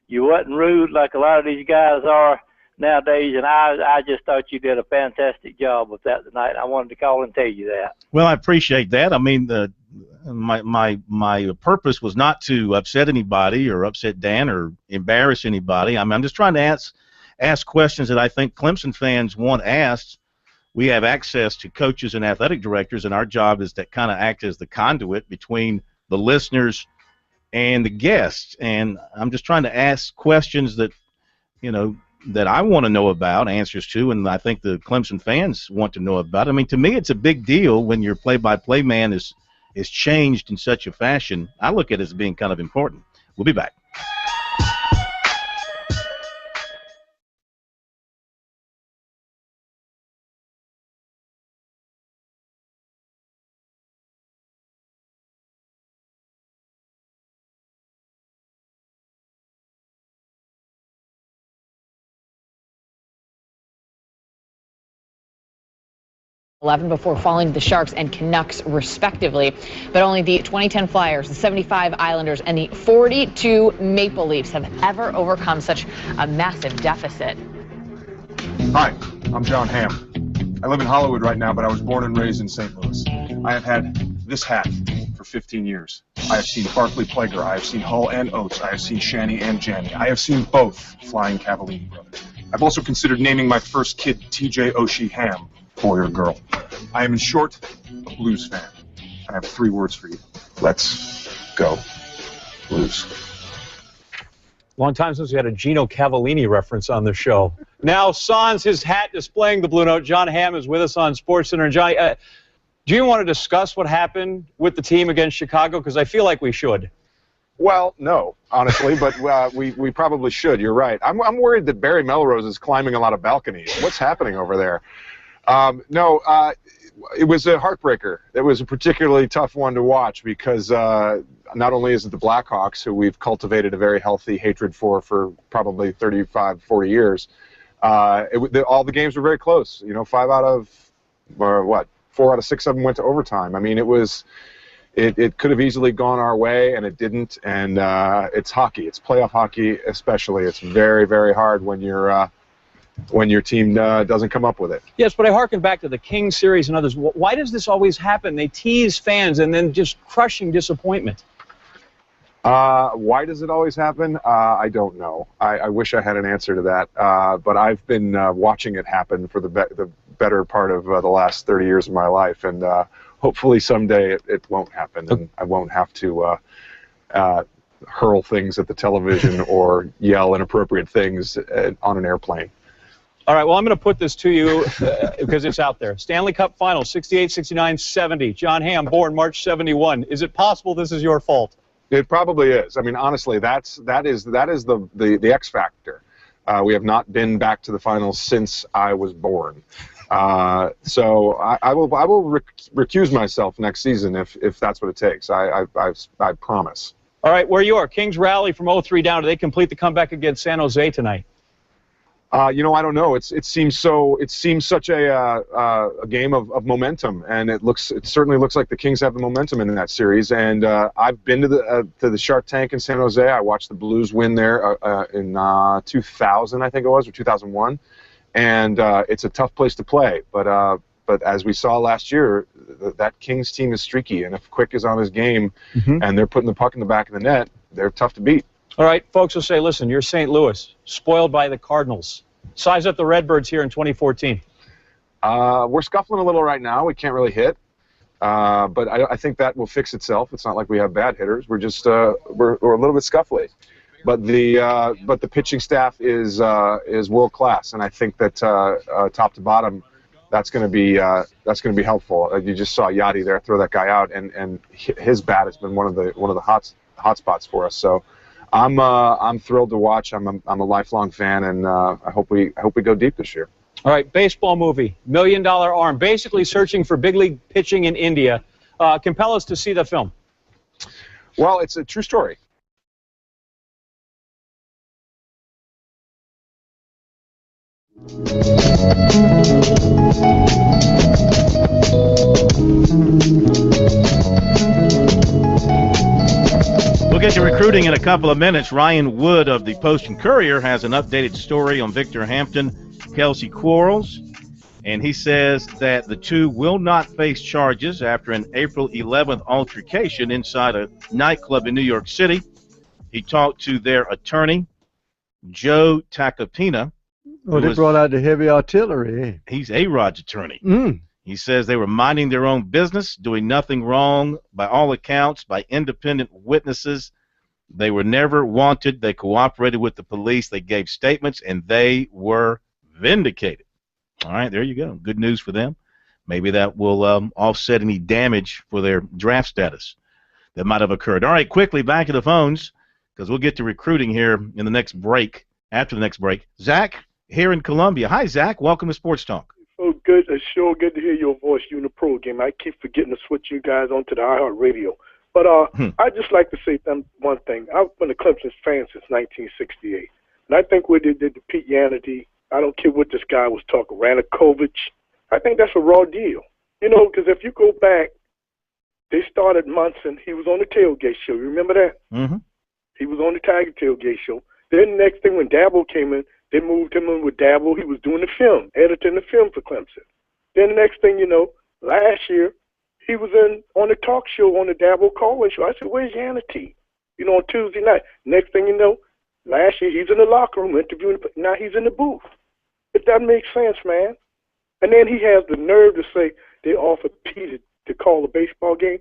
You wasn't rude like a lot of these guys are nowadays, and I just thought you did a fantastic job with that tonight. I wanted to call and tell you that. Well, I appreciate that. I mean, my purpose was not to upset anybody or upset Dan or embarrass anybody. I'm just trying to ask questions that I think Clemson fans want asked. We have access to coaches and athletic directors, and our job is to kind of act as the conduit between the listeners and the guests. And I'm just trying to ask questions that, that I want to know about, answers to, and I think the Clemson fans want to know about. I mean, to me, it's a big deal when your play-by-play man is is changed in such a fashion, I look at it as being kind of important. We'll be back. Before falling to the Sharks and Canucks, respectively. But only the 2010 Flyers, the 75 Islanders, and the 42 Maple Leafs have ever overcome such a massive deficit. Hi, I'm John Hamm. I live in Hollywood right now, but I was born and raised in St. Louis. I have had this hat for 15 years. I have seen Barclay Plager. I have seen Hull and Oates. I have seen Shanny and Janny. I have seen both Flying Cavallini brothers. I've also considered naming my first kid T.J. Oshie Ham, boy or girl. I am, in short, a blues fan. I have 3 words for you. Let's go Blues. Long time since we had a Gino Cavallini reference on the show. Now, sans his hat displaying the Blue Note, John Hamm is with us on SportsCenter. And Johnny, do you want to discuss what happened with the team against Chicago? Because I feel like we should. Well, no, honestly, but we probably should. You're right. I'm worried that Barry Melrose is climbing a lot of balconies. What's happening over there? It was a heartbreaker. It was a particularly tough one to watch because not only is it the Blackhawks, who we've cultivated a very healthy hatred for probably 35, 40 years, all the games were very close. 4 out of 6 of them went to overtime. I mean, it could have easily gone our way, and it didn't. And it's hockey. It's playoff hockey, especially. It's very, very hard when your team doesn't come up with it. Yes, but I harken back to the Kings series and others. Why does this always happen? They tease fans and then just crushing disappointment. Why does it always happen? I don't know. I wish I had an answer to that. But I've been watching it happen for the better part of the last 30 years of my life, and hopefully someday it won't happen, and I won't have to hurl things at the television or yell inappropriate things on an airplane. All right, well, I'm going to put this to you because it's out there. Stanley Cup Finals, 68, 69, 70. John Hamm, born March 71. Is it possible this is your fault? It probably is. I mean, honestly, that is the X factor. We have not been back to the finals since I was born. So I will recuse myself next season if that's what it takes. I promise. All right, where you are, Kings rally from 0-3 down. Do they complete the comeback against San Jose tonight? I don't know. It seems such a game of momentum, and it certainly looks like the Kings have the momentum in that series. And I've been to the Shark Tank in San Jose. I watched the Blues win there in 2000, I think it was, or 2001. And it's a tough place to play. But as we saw last year, that Kings team is streaky, and if Quick is on his game, and they're putting the puck in the back of the net, they're tough to beat. All right, folks will say, listen, you're St. Louis, spoiled by the Cardinals. Size up the Redbirds here in 2014. We're scuffling a little right now. We can't really hit, but I think that will fix itself. It's not like we have bad hitters. We're just we're a little bit scuffly, but the pitching staff is world class, and I think that top to bottom, that's going to be helpful. You just saw Yachty there throw that guy out, and his bat has been one of the hot spots for us. So. I'm thrilled to watch. I'm a lifelong fan, and I hope we go deep this year. All right, baseball movie, $1 Million Arm, basically searching for big league pitching in India. Compel us to see the film. Well, it's a true story. We'll get to recruiting in a couple of minutes. Ryan Wood of the Post and Courier has an updated story on Victor Hampton, Kelsey Quarles, and he says that the two will not face charges after an April 11th altercation inside a nightclub in New York City. He talked to their attorney, Joe Tacopina. Oh, they brought out the heavy artillery. He's A-Rod's attorney. He says they were minding their own business, doing nothing wrong by all accounts, by independent witnesses. They were never wanted. They cooperated with the police. They gave statements, and they were vindicated. All right, there you go. Good news for them. maybe that will offset any damage for their draft status that might have occurred. All right, quickly back to the phones because we'll get to recruiting here in the next break. After the next break, Zach here in Columbia. Hi, Zach. Welcome to Sports Talk. Oh, good. It's sure good to hear your voice. You in the pro game. I keep forgetting to switch you guys onto the iHeart Radio. But I'd just like to say one thing. I've been a Clemson fan since 1968. And I think what they did to Pete Yanity, I don't care what this guy was talking, Ranakovich, I think that's a raw deal. You know, because if you go back, they started Munson. He was on the tailgate show. You remember that? Mm-hmm. He was on the Tiger tailgate show. Then the next thing, when Dabble came in, they moved him in with Dabble. He was doing the film, editing the film for Clemson. Then the next thing you know, last year, he was on the talk show on the Dabble Callaway show. I said, where's Yanity? You know, on Tuesday night. Next thing you know, last year he's in the locker room interviewing. Now he's in the booth. It doesn't make sense, man. And then he has the nerve to say they offered Pete to call a baseball game.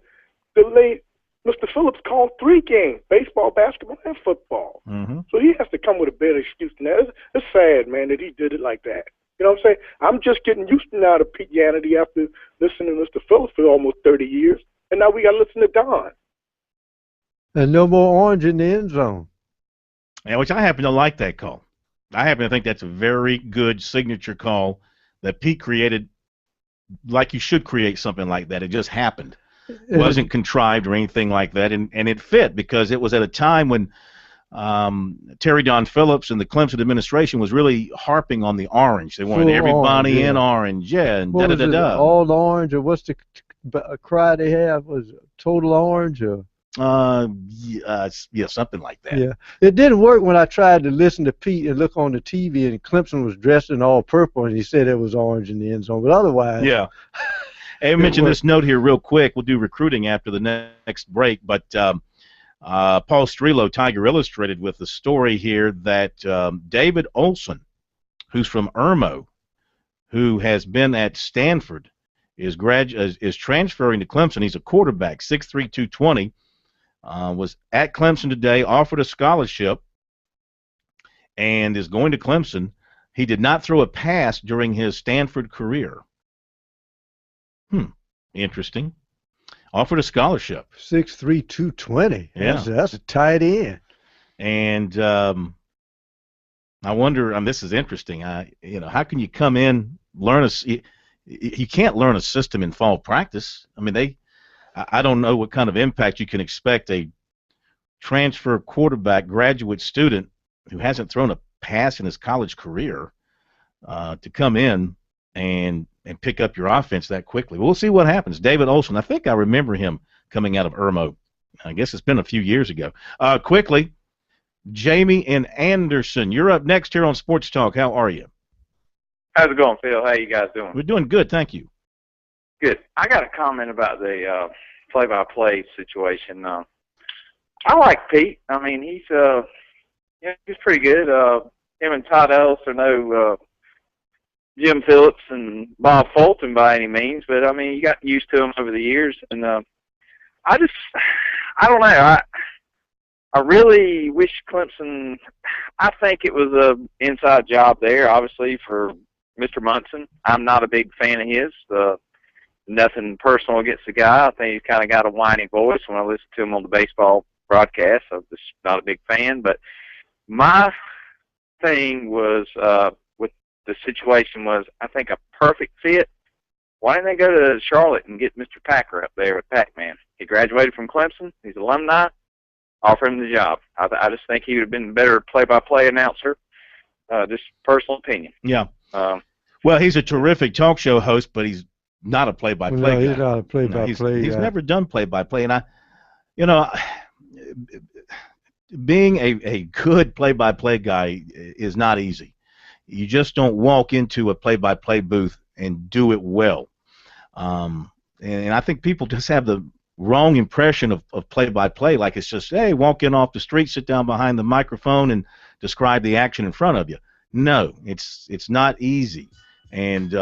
The late Mr. Phillips called 3 games, baseball, basketball, and football. Mm-hmm. So he has to come with a better excuse than that. It's sad, man, that he did it like that. You know what I'm saying? I'm just getting used to now to Pete Yanity after listening to Mr. Phillips for almost 30 years. And now we got to listen to Don. And no more orange in the end zone. Yeah, which I happen to like that call. I happen to think that's a very good signature call that Pete created like you should create something like that. It just happened. It wasn't contrived or anything like that, and it fit because it was at a time when Terry Don Phillips and the Clemson administration was really harping on the orange. They wanted everybody in orange, and da-da-da-da. All orange, or what's the cry they have? Was total orange? Or? Yeah, something like that. Yeah, it didn't work when I tried to listen to Pete and look on the TV, and Clemson was dressed in all purple, and he said it was orange in the end zone. But otherwise, yeah. Hey, I mentioned this note here real quick. We'll do recruiting after the next break, but Paul Strillo, Tiger Illustrated, with the story here that David Olson, who's from Irmo, who has been at Stanford, is transferring to Clemson. He's a quarterback, 6'3", 220. Was at Clemson today, offered a scholarship, and is going to Clemson. He did not throw a pass during his Stanford career. Interesting. Offered a scholarship. 6'3", 220. Yeah. That's a tight end. And I wonder, this is interesting. How can you come in, learn you can't learn a system in fall practice. I mean, I don't know what kind of impact you can expect a transfer quarterback graduate student who hasn't thrown a pass in his college career to come in and pick up your offense that quickly. We'll see what happens. David Olson, I think I remember him coming out of Irmo. I guess it's been a few years ago. Quickly, Jamie and Anderson, you're up next here on Sports Talk. How are you? How's it going, Phil? How you guys doing? We're doing good, thank you. Good. I got a comment about the play-by-play situation. I like Pete. I mean, he's pretty good. Him and Todd Ellis are no Jim Phillips and Bob Fulton by any means, but I mean, you got used to them over the years, and I don't know. I really wish Clemson. I think it was a inside job there, obviously, for Mr. Munson. I'm not a big fan of his. Nothing personal against the guy. I think he's kind of got a whiny voice when I listen to him on the baseball broadcast. I'm just not a big fan. But my thing was with the situation was, I think, a perfect fit. Why didn't they go to Charlotte and get Mr. Packer up there with Pac-Man? He graduated from Clemson. He's an alumni. Offer him the job. I just think he would have been a better play-by-play announcer. Just personal opinion. Yeah. Well, he's a terrific talk show host, but he's not a play-by-play guy. No, he's not a play-by-play guy. He's never done play-by-play, and being a good play-by-play guy is not easy. You just don't walk into a play-by-play booth and do it well. And I think people just have the wrong impression of play-by-play, like it's just, hey, walk in off the street, sit down behind the microphone, and describe the action in front of you. No, it's not easy. And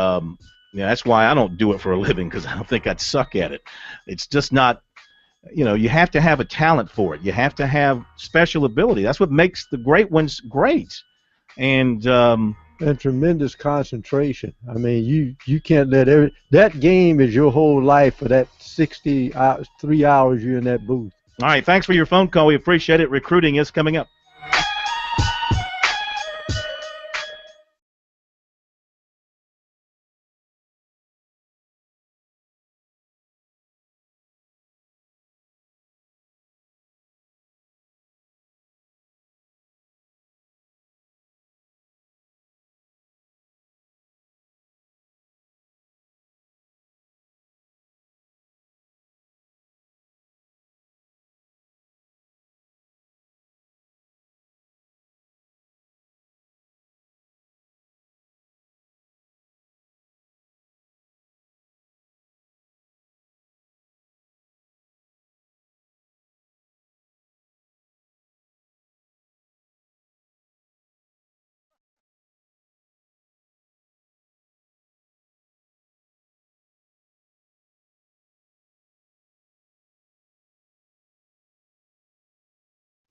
that's why I don't do it for a living, because I don't think I'd suck at it. It's just not, you have to have a talent for it. You have to have special ability. That's what makes the great ones great. And and tremendous concentration. I mean, you can't let that game is your whole life for that 60 hours, 3 hours you're in that booth. All right, thanks for your phone call. We appreciate it. Recruiting is coming up.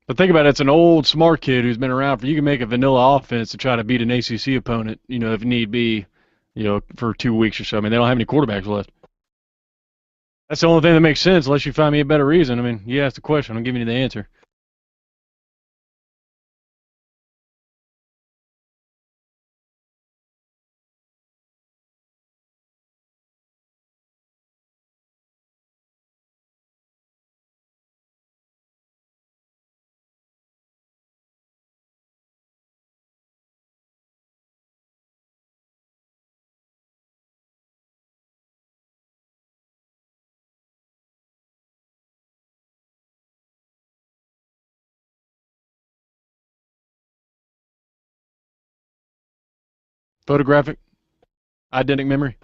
But think about it, it's an old, smart kid who's been around for, you can make a vanilla offense to try to beat an ACC opponent, if need be, for 2 weeks or so. I mean, they don't have any quarterbacks left. That's the only thing that makes sense, unless you find me a better reason. I mean, you asked the question, I'm giving you the answer. Photographic, eidetic memory.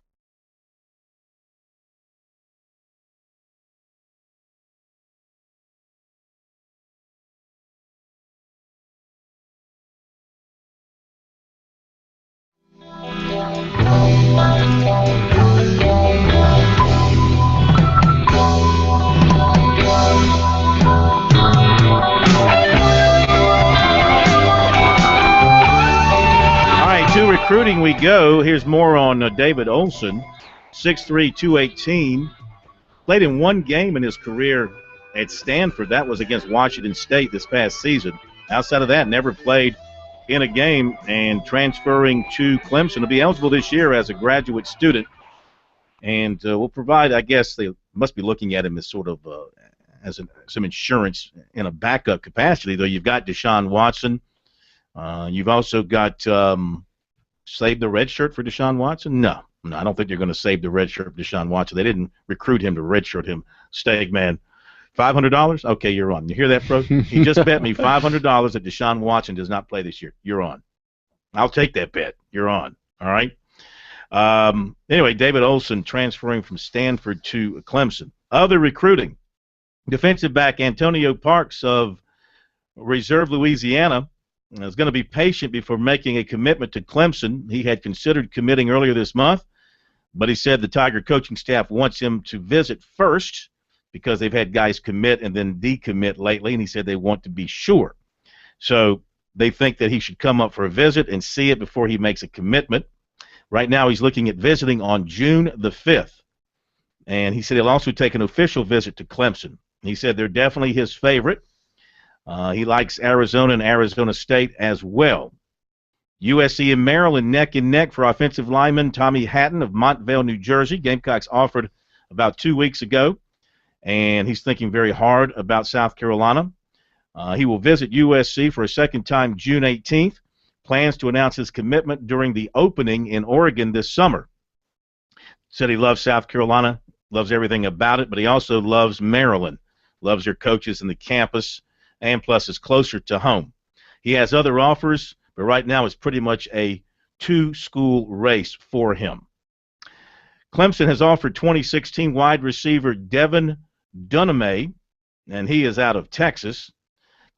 To recruiting we go. Here's more on David Olson, 6'3", 218. Played in one game in his career at Stanford. That was against Washington State this past season. Outside of that, never played in a game, and transferring to Clemson to be eligible this year as a graduate student. And we'll provide, I guess they must be looking at him as sort of some insurance in a backup capacity, though. You've got Deshaun Watson. You've also got save the red shirt for Deshaun Watson? No, I don't think you're going to save the red shirt for Deshaun Watson. They didn't recruit him to redshirt him. Stegman, $500? Okay, you're on. You hear that, bro? He just bet me $500 that Deshaun Watson does not play this year. You're on. I'll take that bet. You're on. All right? Anyway, David Olson transferring from Stanford to Clemson. Other recruiting. Defensive back Antonio Parks of Reserve, Louisiana, is going to be patient before making a commitment to Clemson. He had considered committing earlier this month, but he said the Tiger coaching staff wants him to visit first because they've had guys commit and then decommit lately, and he said they want to be sure. So they think that he should come up for a visit and see it before he makes a commitment. Right now he's looking at visiting on June the 5th, and he said he'll also take an official visit to Clemson. He said they're definitely his favorite. He likes Arizona and Arizona State as well. USC and Maryland neck and neck for offensive lineman Tommy Hatton of Montvale, New Jersey. Gamecocks offered about 2 weeks ago, and he's thinking very hard about South Carolina. He will visit USC for a second time June 18th. Plans to announce his commitment during the opening in Oregon this summer. Said he loves South Carolina, loves everything about it, but he also loves Maryland, loves their coaches and the campus, and plus is closer to home. He has other offers, but right now it's pretty much a two-school race for him. Clemson has offered 2016 wide receiver Devin Dunamay, and he is out of Texas.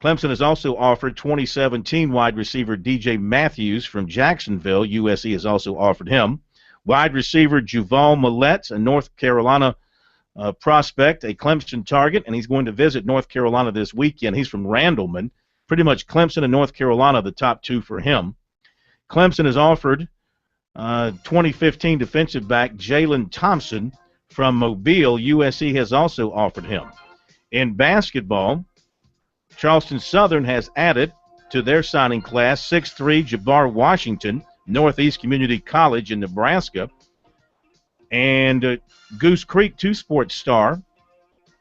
Clemson has also offered 2017 wide receiver DJ Matthews from Jacksonville. USC has also offered him. Wide receiver Juval Millett, a North Carolina prospect, a Clemson target, and he's going to visit North Carolina this weekend. He's from Randleman. Pretty much Clemson and North Carolina, the top two for him. Clemson has offered 2015 defensive back Jalen Thompson from Mobile. USC has also offered him. In basketball, Charleston Southern has added to their signing class 6'3" Jabbar Washington, Northeast Community College in Nebraska. And Goose Creek 2 Sports star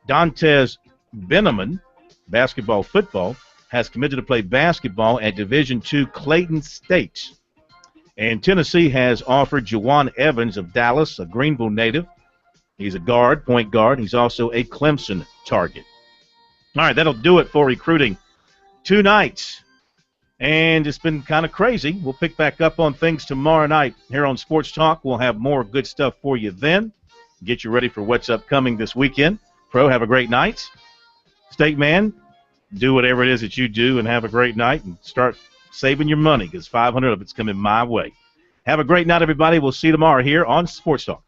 Dantes Beneman, basketball football, has committed to play basketball at Division II Clayton State. And Tennessee has offered Jawan Evans of Dallas, a Greenville native. He's a guard, point guard. He's also a Clemson target. All right, that'll do it for recruiting 2 nights. And it's been kind of crazy. We'll pick back up on things tomorrow night here on Sports Talk. We'll have more good stuff for you then. Get you ready for what's upcoming this weekend. Pro, have a great night. State Man, do whatever it is that you do and have a great night and start saving your money because $500 of it's coming my way. Have a great night, everybody. We'll see you tomorrow here on Sports Talk.